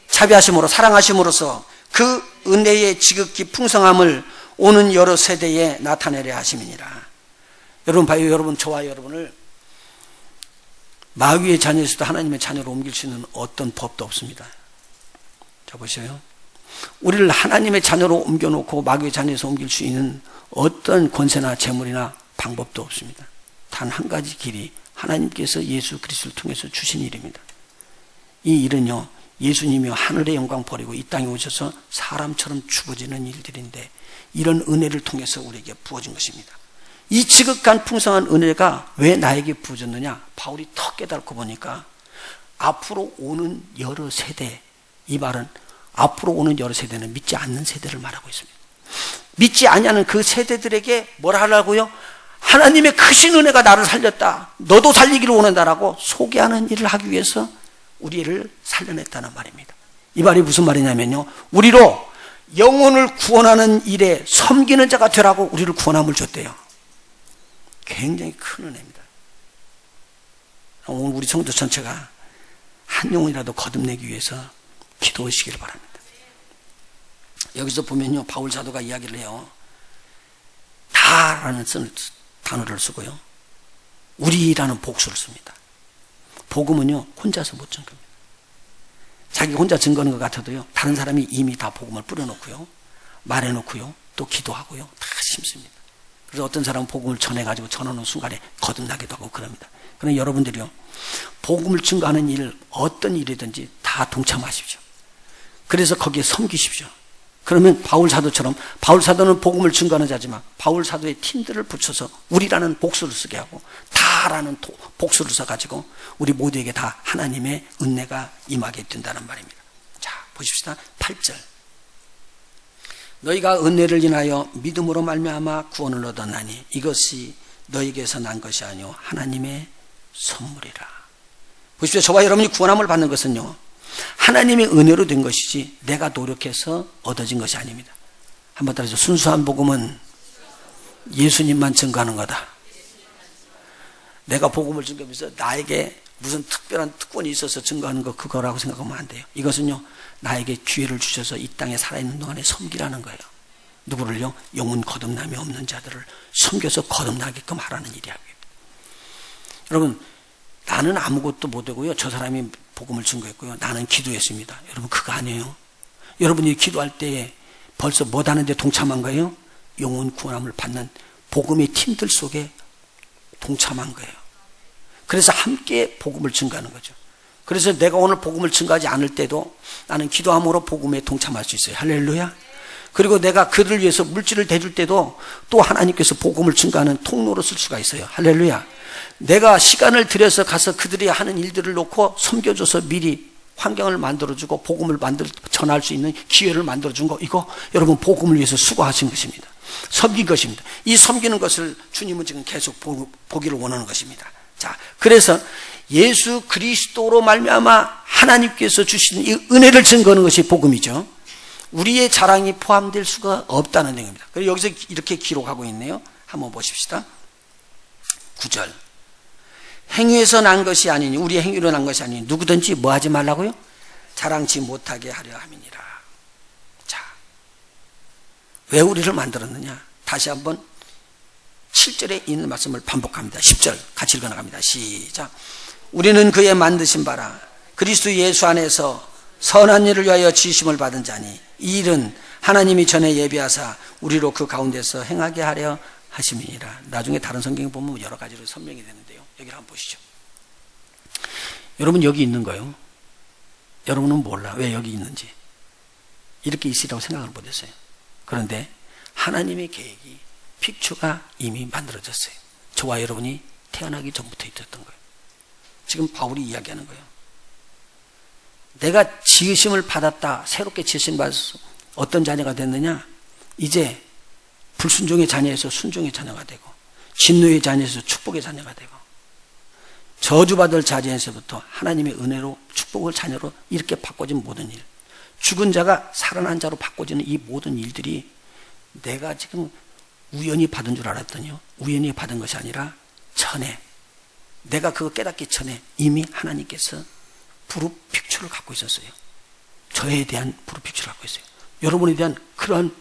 자비하심으로 사랑하심으로써 그 은혜의 지극히 풍성함을 오는 여러 세대에 나타내려 하심이니라. 여러분 봐요. 여러분, 저와 여러분을 마귀의 자녀에서도 하나님의 자녀로 옮길 수 있는 어떤 법도 없습니다. 자 보세요. 우리를 하나님의 자녀로 옮겨놓고 마귀의 자녀에서 옮길 수 있는 어떤 권세나 재물이나 방법도 없습니다. 단 한 가지 길이 하나님께서 예수 그리스도를 통해서 주신 일입니다. 이 일은요, 예수님이 하늘의 영광 버리고 이 땅에 오셔서 사람처럼 죽어지는 일들인데 이런 은혜를 통해서 우리에게 부어진 것입니다. 이 지극한 풍성한 은혜가 왜 나에게 부어졌느냐? 바울이 턱 깨닫고 보니까 앞으로 오는 여러 세대, 이 말은 앞으로 오는 여러 세대는 믿지 않는 세대를 말하고 있습니다. 믿지 않냐는 그 세대들에게 뭐라 하려고요? 하나님의 크신 은혜가 나를 살렸다, 너도 살리기를 원한다라고 소개하는 일을 하기 위해서 우리를 살려냈다는 말입니다. 이 말이 무슨 말이냐면요, 우리로 영혼을 구원하는 일에 섬기는 자가 되라고 우리를 구원함을 줬대요. 굉장히 큰 은혜입니다. 오늘 우리 성도 전체가 한 영혼이라도 거듭내기 위해서 기도하시기를 바랍니다. 여기서 보면요, 바울 사도가 이야기를 해요. 다라는 단어를 쓰고요, 우리라는 복수를 씁니다. 복음은요, 혼자서 못 증거합니다. 자기 혼자 증거하는 것 같아도요, 다른 사람이 이미 다 복음을 뿌려놓고요, 말해놓고요, 또 기도하고요, 다 심습니다. 그래서 어떤 사람은 복음을 전해가지고 전하는 순간에 거듭나기도 하고 그럽니다. 그러나 여러분들이요, 복음을 증거하는 일, 어떤 일이든지 다 동참하십시오. 그래서 거기에 섬기십시오. 그러면 바울 사도처럼, 바울 사도는 복음을 증거하는 자지만 바울 사도의 팀들을 붙여서 우리라는 복수를 쓰게 하고 다라는 복수를 써가지고 우리 모두에게 다 하나님의 은혜가 임하게 된다는 말입니다. 자, 보십시다. 8절. 너희가 은혜를 인하여 믿음으로 말미암아 구원을 얻었나니 이것이 너희에게서 난 것이 아니오 하나님의 선물이라. 보십시오. 저와 여러분이 구원함을 받는 것은요, 하나님의 은혜로 된 것이지 내가 노력해서 얻어진 것이 아닙니다. 한번 따라서, 순수한 복음은 예수님만 증거하는 거다. 내가 복음을 증거하면서 나에게 무슨 특별한 특권이 있어서 증거하는 거 그거라고 생각하면 안 돼요. 이것은요, 나에게 기회를 주셔서 이 땅에 살아있는 동안에 섬기라는 거예요. 누구를요? 영혼 거듭남이 없는 자들을 섬겨서 거듭나게끔 하라는 일이야. 여러분, 나는 아무것도 못하고요, 저 사람이 복음을 증거했고요, 나는 기도했습니다. 여러분, 그거 아니에요. 여러분이 기도할 때에 벌써 못하는데 동참한 거예요? 영혼 구원함을 받는 복음의 팀들 속에 동참한 거예요. 그래서 함께 복음을 증거하는 거죠. 그래서 내가 오늘 복음을 증거하지 않을 때도 나는 기도함으로 복음에 동참할 수 있어요. 할렐루야. 그리고 내가 그들을 위해서 물질을 대줄 때도 또 하나님께서 복음을 증거하는 통로로 쓸 수가 있어요. 할렐루야. 내가 시간을 들여서 가서 그들이 하는 일들을 놓고 섬겨줘서 미리 환경을 만들어주고 복음을 전할 수 있는 기회를 만들어준 거, 이거 여러분 복음을 위해서 수고하신 것입니다. 섬긴 것입니다. 이 섬기는 것을 주님은 지금 계속 보기를 원하는 것입니다. 자, 그래서 예수 그리스도로 말미암아 하나님께서 주신 이 은혜를 증거하는 것이 복음이죠. 우리의 자랑이 포함될 수가 없다는 내용입니다. 그리고 여기서 이렇게 기록하고 있네요. 한번 보십시다. 9절. 행위에서 난 것이 아니니, 우리의 행위로 난 것이 아니니 누구든지 뭐 하지 말라고요? 자랑치 못하게 하려 함이니라. 자, 왜 우리를 만들었느냐? 다시 한번 7절에 있는 말씀을 반복합니다. 10절 같이 읽어나갑니다. 시작. 우리는 그의 만드신 바라 그리스도 예수 안에서 선한 일을 위하여 지으심을 받은 자니 이 일은 하나님이 전에 예비하사 우리로 그 가운데서 행하게 하려 하심이니라. 나중에 다른 성경에 보면 여러 가지로 설명이 되는데요, 여기를 한번 보시죠. 여러분 여기 있는 거요, 여러분은 몰라 왜 여기 있는지. 이렇게 있으리라고 생각을 못했어요. 그런데 하나님의 계획이, 픽처가 이미 만들어졌어요. 저와 여러분이 태어나기 전부터 있었던 거예요. 지금 바울이 이야기하는 거예요. 내가 지으심을 받았다, 새롭게 지으심 받아서 어떤 자녀가 됐느냐? 이제 불순종의 자녀에서 순종의 자녀가 되고, 진노의 자녀에서 축복의 자녀가 되고, 저주받을 자녀에서부터 하나님의 은혜로 축복을 자녀로 이렇게 바꿔진 모든 일, 죽은 자가 살아난 자로 바꿔지는 이 모든 일들이 내가 지금 우연히 받은 줄 알았더니요, 우연히 받은 것이 아니라 전에, 내가 그거 깨닫기 전에 이미 하나님께서 부르 픽처를 갖고 있었어요. 저에 대한 부르 픽처를 갖고 있어요. 여러분에 대한 그러한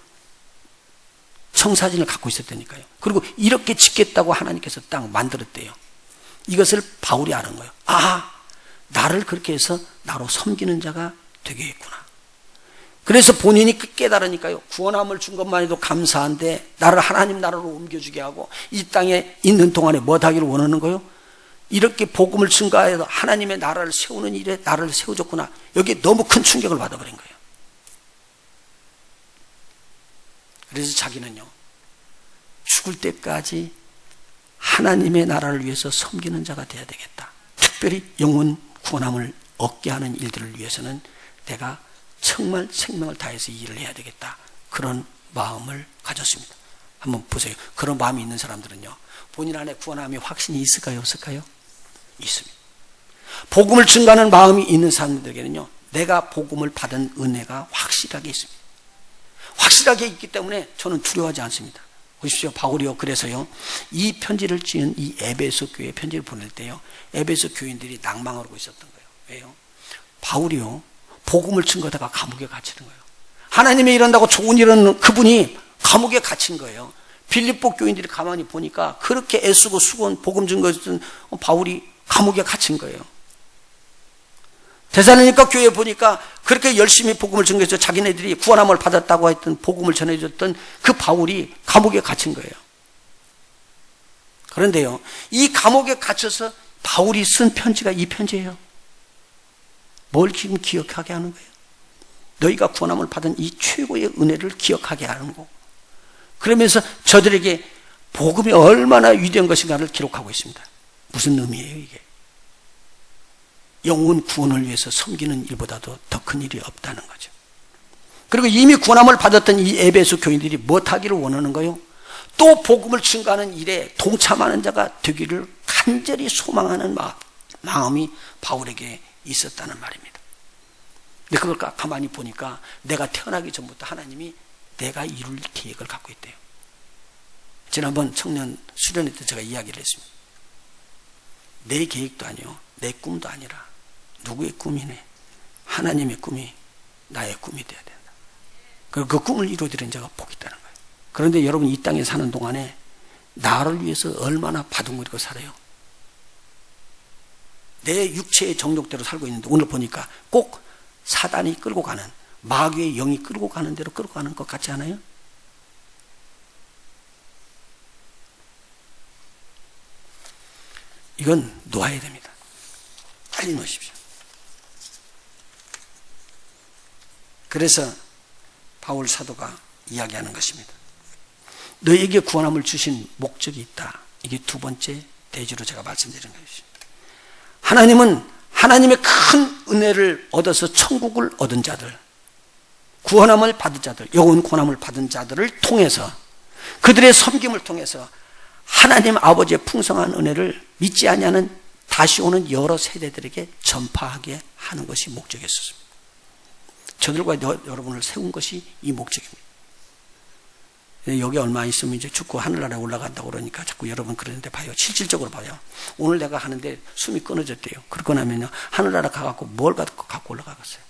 청사진을 갖고 있었다니까요. 그리고 이렇게 짓겠다고 하나님께서 딱 만들었대요. 이것을 바울이 아는 거예요. 아, 나를 그렇게 해서 나로 섬기는 자가 되겠구나. 그래서 본인이 깨달으니까요, 구원함을 준 것만 해도 감사한데 나를 하나님 나라로 옮겨주게 하고 이 땅에 있는 동안에 뭐 하기를 원하는 거예요? 이렇게 복음을 증가해서 하나님의 나라를 세우는 일에 나를 세워줬구나. 여기에 너무 큰 충격을 받아버린 거예요. 그래서 자기는요, 죽을 때까지 하나님의 나라를 위해서 섬기는 자가 되어야 되겠다. 특별히 영혼 구원함을 얻게 하는 일들을 위해서는 내가 정말 생명을 다해서 이 일을 해야 되겠다. 그런 마음을 가졌습니다. 한번 보세요. 그런 마음이 있는 사람들은요, 본인 안에 구원함이 확신이 있을까요? 없을까요? 있습니다. 복음을 증거하는 마음이 있는 사람들에게는요, 내가 복음을 받은 은혜가 확실하게 있습니다. 확실하게 있기 때문에 저는 두려워하지 않습니다. 보십시오. 바울이요, 그래서요, 이 편지를 지은 이 에베소 교회 편지를 보낼 때요, 에베소 교인들이 낭망하고 있었던 거예요. 왜요? 바울이요, 복음을 증거하다가 감옥에 갇히는 거예요. 하나님의 일한다고 좋은 일은 그분이 감옥에 갇힌 거예요. 빌립보 교인들이 가만히 보니까 그렇게 애쓰고 수고한 복음 증거했던 바울이 감옥에 갇힌 거예요. 데살로니가 교회에 보니까 그렇게 열심히 복음을 증거해서 자기네들이 구원함을 받았다고 했던 복음을 전해줬던 그 바울이 감옥에 갇힌 거예요. 그런데요, 이 감옥에 갇혀서 바울이 쓴 편지가 이 편지예요. 뭘 지금 기억하게 하는 거예요? 너희가 구원함을 받은 이 최고의 은혜를 기억하게 하는 거. 그러면서 저들에게 복음이 얼마나 위대한 것인가를 기록하고 있습니다. 무슨 의미예요, 이게? 영혼 구원을 위해서 섬기는 일보다도 더 큰 일이 없다는 거죠. 그리고 이미 구원함을 받았던 이 에베소 교인들이 무엇하기를 원하는 거요? 또 복음을 증거하는 일에 동참하는 자가 되기를 간절히 소망하는 마음이 바울에게 있었다는 말입니다. 근데 그걸 가만히 보니까 내가 태어나기 전부터 하나님이 내가 이룰 계획을 갖고 있대요. 지난번 청년 수련회 때 제가 이야기를 했습니다. 내 계획도 아니요, 내 꿈도 아니라 누구의 꿈이네? 하나님의 꿈이 나의 꿈이 되어야 된다. 그리고 그 꿈을 이루어드리는 자가 복이 있다는 거예요. 그런데 여러분 이 땅에 사는 동안에 나를 위해서 얼마나 바둥거리고 살아요? 내 육체의 정욕대로 살고 있는데 오늘 보니까 꼭 사단이 끌고 가는, 마귀의 영이 끌고 가는 대로 끌고 가는 것 같지 않아요? 이건 놓아야 됩니다. 빨리 놓으십시오. 그래서 바울 사도가 이야기하는 것입니다. 너에게 구원함을 주신 목적이 있다. 이게 두 번째 대지로 제가 말씀드리는 것입니다. 하나님은 하나님의 큰 은혜를 얻어서 천국을 얻은 자들, 구원함을 받은 자들, 영원 구원함을 받은 자들을 통해서, 그들의 섬김을 통해서 하나님 아버지의 풍성한 은혜를 믿지 아니하는 다시 오는 여러 세대들에게 전파하게 하는 것이 목적이었습니다. 저들과 여러분을 세운 것이 이 목적입니다. 여기 얼마 있으면 이제 죽고 하늘나라에 올라간다고 그러니까 자꾸 여러분 그러는데 봐요. 실질적으로 봐요. 오늘 내가 하는데 숨이 끊어졌대요. 그러고 나면요, 하늘나라 가갖고 뭘 갖고 올라가겠어요?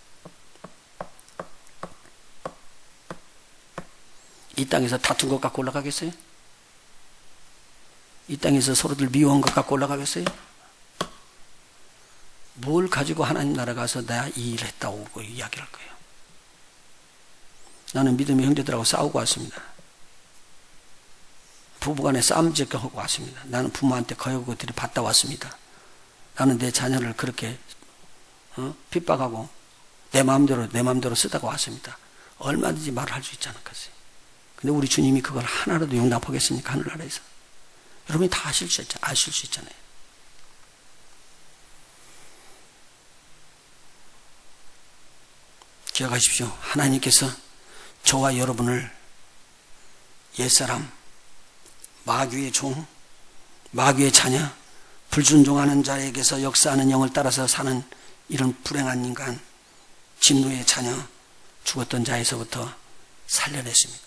이 땅에서 다툰 것 갖고 올라가겠어요? 이 땅에서 서로들 미워한 것 갖고 올라가겠어요? 뭘 가지고 하나님 나라 가서 내가 이 일을 했다고 이야기를 할 거예요. 나는 믿음의 형제들하고 싸우고 왔습니다. 부부간에 싸움 하고 왔습니다. 나는 부모한테 거역고 들이받다 왔습니다. 나는 내 자녀를 그렇게 핍박하고 내 마음대로 쓰다가 왔습니다. 얼마든지 말을 할 수 있지 않을까요? 근데 우리 주님이 그걸 하나라도 용납하겠습니까? 하늘나라에서. 여러분이 다 아실 수 있잖아요. 기억하십시오. 하나님께서 저와 여러분을 옛사람, 마귀의 종, 마귀의 자녀, 불순종하는 자에게서 역사하는 영을 따라서 사는 이런 불행한 인간, 진노의 자녀, 죽었던 자에서부터 살려냈습니다.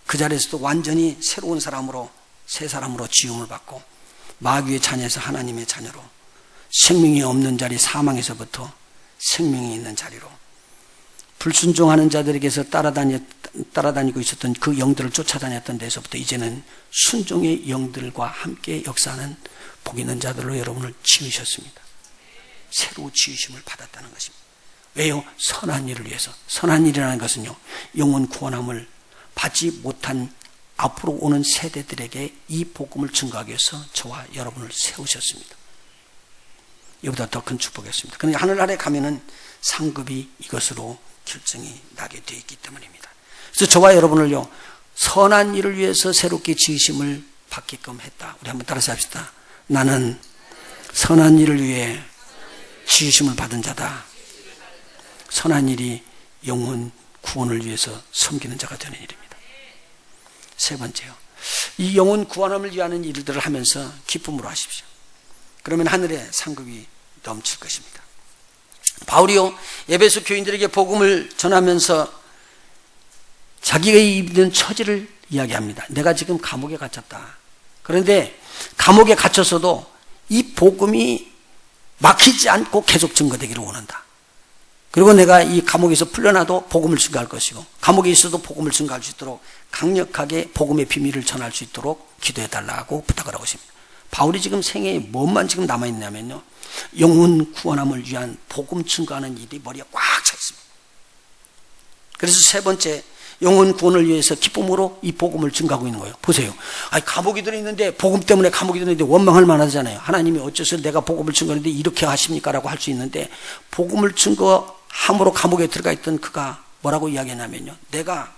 그 자리에서도 완전히 새로운 사람으로, 새 사람으로 지음을 받고 마귀의 자녀에서 하나님의 자녀로, 생명이 없는 자리 사망에서부터 생명이 있는 자리로, 불순종하는 자들에게서 따라다니고 있었던 그 영들을 쫓아다녔던 데서부터 이제는 순종의 영들과 함께 역사하는 복 있는 자들로 여러분을 지으셨습니다. 새로 지으심을 받았다는 것입니다. 왜요? 선한 일을 위해서. 선한 일이라는 것은요, 영혼 구원함을 받지 못한 앞으로 오는 세대들에게 이 복음을 증거하기 위해서 저와 여러분을 세우셨습니다. 이보다 더 큰 축복이었습니다. 그러니까 하늘나라에 가면은 상급이 이것으로 결정이 나게 되어 있기 때문입니다. 그래서 저와 여러분을요, 선한 일을 위해서 새롭게 지으심을 받게끔 했다. 우리 한번 따라서 합시다. 나는 선한 일을 위해 지으심을 받은 자다. 선한 일이 영혼 구원을 위해서 섬기는 자가 되는 일입니다. 세 번째요, 이 영혼 구원함을 위하는 일들을 하면서 기쁨으로 하십시오. 그러면 하늘의 상급이 넘칠 것입니다. 바울이요, 에베소 교인들에게 복음을 전하면서 자기가 입는 처지를 이야기합니다. 내가 지금 감옥에 갇혔다. 그런데 감옥에 갇혔어도 이 복음이 막히지 않고 계속 증거되기를 원한다. 그리고 내가 이 감옥에서 풀려나도 복음을 증거할 것이고, 감옥에 있어도 복음을 증거할 수 있도록 강력하게 복음의 비밀을 전할 수 있도록 기도해달라고 부탁을 하고 있습니다. 바울이 지금 생애에 뭐만 지금 남아있냐면요, 영혼 구원함을 위한 복음 증거하는 일이 머리에 꽉 차 있습니다. 그래서 세 번째, 영혼 구원을 위해서 기쁨으로 이 복음을 증거하고 있는 거예요. 보세요. 아니, 감옥에 들어있는데, 복음 때문에 감옥에 들어있는데 원망할 만하잖아요. 하나님이 어째서 내가 복음을 증거하는데 이렇게 하십니까? 라고 할 수 있는데, 복음을 증거함으로 감옥에 들어가 있던 그가 뭐라고 이야기하냐면요, 내가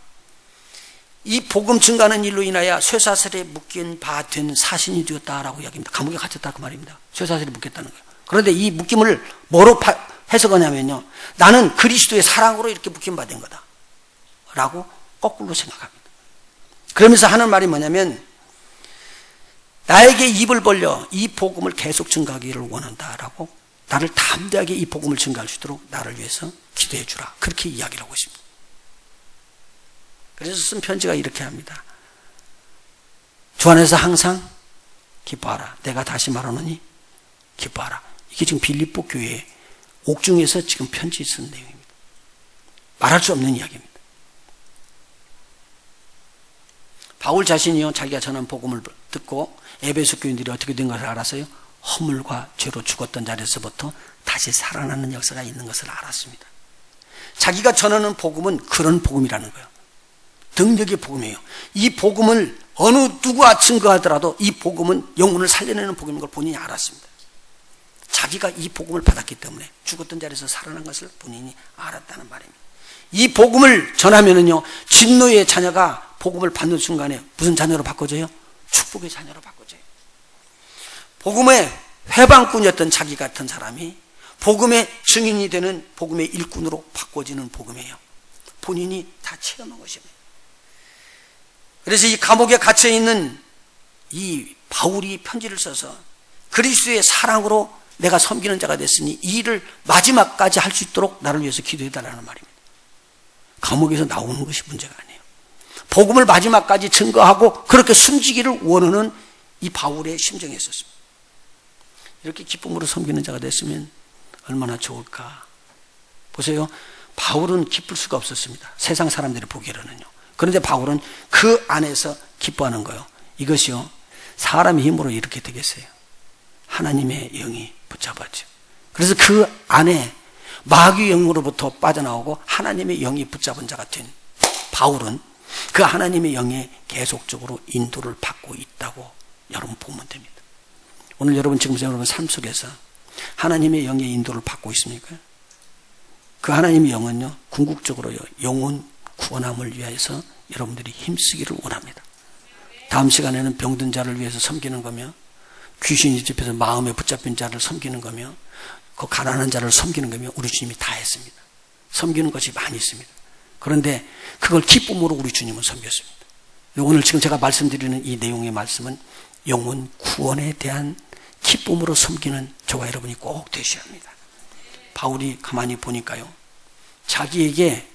이 복음 증거하는 일로 인하여 쇠사슬에 묶인 바 된 사신이 되었다라고 이야기합니다. 감옥에 갇혔다 그 말입니다. 쇠사슬에 묶였다는 거예요. 그런데 이 묶임을 뭐로 해석하냐면요, 나는 그리스도의 사랑으로 이렇게 묶임 받은 거다 라고 거꾸로 생각합니다. 그러면서 하는 말이 뭐냐면, 나에게 입을 벌려 이 복음을 계속 증거하기를 원한다라고, 나를 담대하게 이 복음을 증거할 수 있도록 나를 위해서 기도해 주라, 그렇게 이야기를 하고 있습니다. 그래서 쓴 편지가 이렇게 합니다. 주 안에서 항상 기뻐하라. 내가 다시 말하노니 기뻐하라. 이게 지금 빌립보 교회 옥중에서 지금 편지 쓴 내용입니다. 말할 수 없는 이야기입니다. 바울 자신이요, 자기가 전한 복음을 듣고 에베소 교인들이 어떻게 된 것을 알았어요? 허물과 죄로 죽었던 자리에서부터 다시 살아나는 역사가 있는 것을 알았습니다. 자기가 전하는 복음은 그런 복음이라는 거예요. 능력의 복음이에요. 이 복음을 어느 누구가 증거하더라도 이 복음은 영혼을 살려내는 복음인 걸 본인이 알았습니다. 자기가 이 복음을 받았기 때문에 죽었던 자리에서 살아난 것을 본인이 알았다는 말입니다. 이 복음을 전하면은요, 진노의 자녀가 복음을 받는 순간에 무슨 자녀로 바꿔져요? 축복의 자녀로 바꿔져요. 복음의 회방꾼이었던 자기 같은 사람이 복음의 증인이 되는 복음의 일꾼으로 바꿔지는 복음이에요. 본인이 다 체험한 것입니다. 그래서 이 감옥에 갇혀 있는 이 바울이 편지를 써서 그리스도의 사랑으로 내가 섬기는 자가 됐으니 이 일을 마지막까지 할 수 있도록 나를 위해서 기도해 달라는 말입니다. 감옥에서 나오는 것이 문제가 아니에요. 복음을 마지막까지 증거하고 그렇게 숨지기를 원하는 이 바울의 심정이 있었습니다. 이렇게 기쁨으로 섬기는 자가 됐으면 얼마나 좋을까. 보세요. 바울은 기쁠 수가 없었습니다. 세상 사람들이 보기에는요. 그런데 바울은 그 안에서 기뻐하는 거예요. 이것이요, 사람의 힘으로 이렇게 되겠어요? 하나님의 영이 붙잡았죠. 그래서 그 안에 마귀의 영으로부터 빠져나오고 하나님의 영이 붙잡은 자 같은 바울은 그 하나님의 영에 계속적으로 인도를 받고 있다고 여러분 보면 됩니다. 오늘 여러분 지금 여러분 삶 속에서 하나님의 영의 인도를 받고 있습니까? 그 하나님의 영은요, 궁극적으로요, 영혼 구원함을 위해서 여러분들이 힘쓰기를 원합니다. 다음 시간에는 병든 자를 위해서 섬기는 거며, 귀신이 집에서 마음에 붙잡힌 자를 섬기는 거며, 그 가난한 자를 섬기는 거며, 우리 주님이 다 했습니다. 섬기는 것이 많이 있습니다. 그런데 그걸 기쁨으로 우리 주님은 섬겼습니다. 오늘 지금 제가 말씀드리는 이 내용의 말씀은 영혼 구원에 대한 기쁨으로 섬기는 저와 여러분이 꼭 되셔야 합니다. 바울이 가만히 보니까요, 자기에게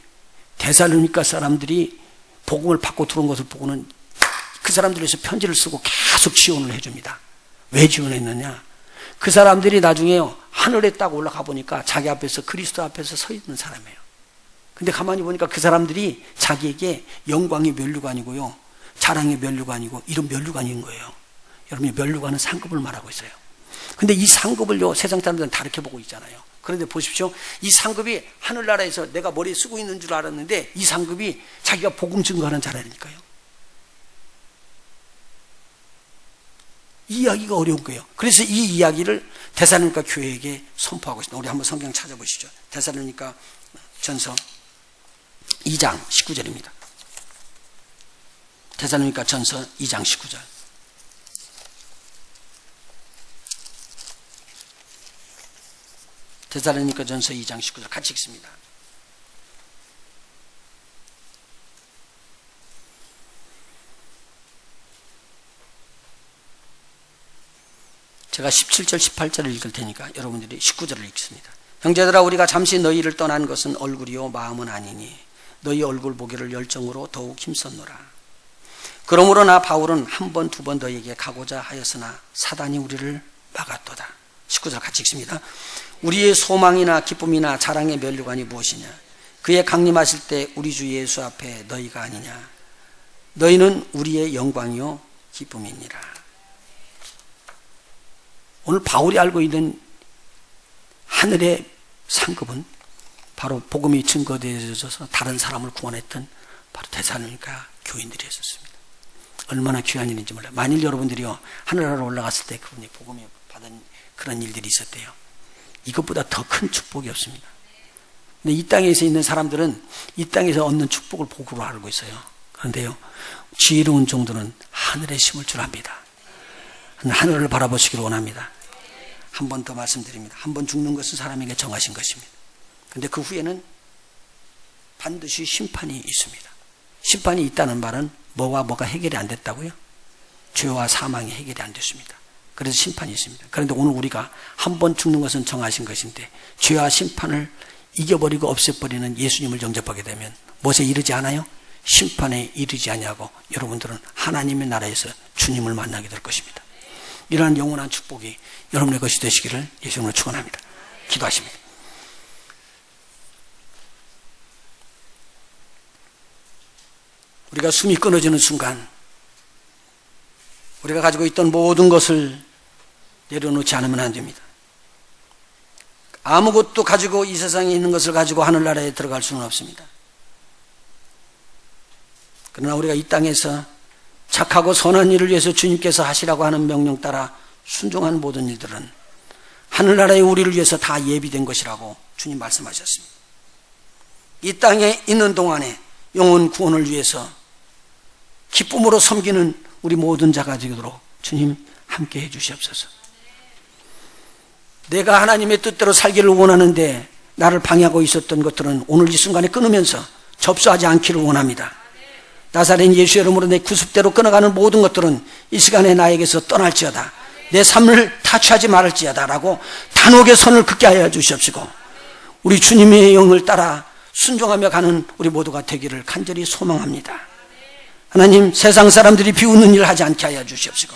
데살로니가 사람들이 복음을 받고 들어온 것을 보고는 그 사람들에서 편지를 쓰고 계속 지원을 해줍니다. 왜 지원했느냐? 그 사람들이 나중에 하늘에 딱 올라가 보니까 자기 앞에서 그리스도 앞에서 서 있는 사람이에요. 근데 가만히 보니까 그 사람들이 자기에게 영광의 면류관이고요, 자랑의 면류관이고 이런 면류관인 거예요. 여러분이 면류관은 상급을 말하고 있어요. 근데 이 상급을요, 세상 사람들은 다르게 보고 있잖아요. 그런데 보십시오. 이 상급이 하늘나라에서 내가 머리에 쓰고 있는 줄 알았는데 이 상급이 자기가 복음 증거하는 자라니까요. 이 이야기가 어려운 거예요. 그래서 이 이야기를 데살로니가 교회에게 선포하고 있습니다. 우리 한번 성경 찾아보시죠. 데살로니가 전서 2장 19절입니다. 데살로니가 전서 2장 19절. 데살로니가 전서 2장 19절 같이 읽습니다. 제가 17절 18절을 읽을 테니까 여러분들이 19절을 읽습니다. 형제들아, 우리가 잠시 너희를 떠난 것은 얼굴이요 마음은 아니니 너희 얼굴 보기를 열정으로 더욱 힘썼노라. 그러므로 나 바울은 한 번 두 번 너희에게 가고자 하였으나 사단이 우리를 막았도다. 19절 같이 읽습니다. 우리의 소망이나 기쁨이나 자랑의 면류관이 무엇이냐? 그의 강림하실 때 우리 주 예수 앞에 너희가 아니냐? 너희는 우리의 영광이요 기쁨이니라. 오늘 바울이 알고 있는 하늘의 상급은 바로 복음이 증거되어져서 다른 사람을 구원했던 바로 데살로니가 교인들이었습니다. 얼마나 귀한 일인지 몰라요. 만일 여러분들이요, 하늘나라로 올라갔을 때 그분이 복음이 받은 그런 일들이 있었대요. 이것보다 더 큰 축복이 없습니다. 근데 이 땅에서 있는 사람들은 이 땅에서 얻는 축복을 복으로 알고 있어요. 그런데요, 지혜로운 종들은 하늘에 심을 줄 압니다. 하늘을 바라보시기를 원합니다. 한 번 더 말씀드립니다. 한 번 죽는 것은 사람에게 정하신 것입니다. 그런데 그 후에는 반드시 심판이 있습니다. 심판이 있다는 말은 뭐가 해결이 안 됐다고요? 죄와 사망이 해결이 안 됐습니다. 그래서 심판이 있습니다. 그런데 오늘 우리가 한 번 죽는 것은 정하신 것인데 죄와 심판을 이겨버리고 없애버리는 예수님을 영접하게 되면 무엇에 이르지 않아요? 심판에 이르지 아니하고 여러분들은 하나님의 나라에서 주님을 만나게 될 것입니다. 이러한 영원한 축복이 여러분의 것이 되시기를 예수님으로 축원합니다. 기도하십니다. 우리가 숨이 끊어지는 순간 우리가 가지고 있던 모든 것을 내려놓지 않으면 안 됩니다. 아무것도 가지고 이 세상에 있는 것을 가지고 하늘나라에 들어갈 수는 없습니다. 그러나 우리가 이 땅에서 착하고 선한 일을 위해서 주님께서 하시라고 하는 명령 따라 순종한 모든 일들은 하늘나라의 우리를 위해서 다 예비된 것이라고 주님 말씀하셨습니다. 이 땅에 있는 동안에 영혼 구원을 위해서 기쁨으로 섬기는 우리 모든 자가 되도록 주님 함께 해 주시옵소서. 내가 하나님의 뜻대로 살기를 원하는데 나를 방해하고 있었던 것들은 오늘 이 순간에 끊으면서 접수하지 않기를 원합니다. 나사렛 예수 이름으로 내 구습대로 끊어가는 모든 것들은 이 시간에 나에게서 떠날지어다. 내 삶을 타취하지 말을지어다 라고 단옥의 선을 긋게 하여 주시옵시고 우리 주님의 영을 따라 순종하며 가는 우리 모두가 되기를 간절히 소망합니다. 하나님, 세상 사람들이 비웃는 일을 하지 않게 하여 주시옵시고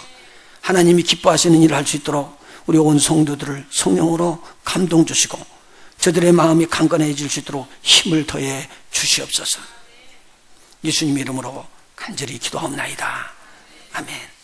하나님이 기뻐하시는 일을 할 수 있도록 우리 온 성도들을 성령으로 감동 주시고 저들의 마음이 강건해질 수 있도록 힘을 더해 주시옵소서. 예수님의 이름으로 간절히 기도하옵나이다. 아멘.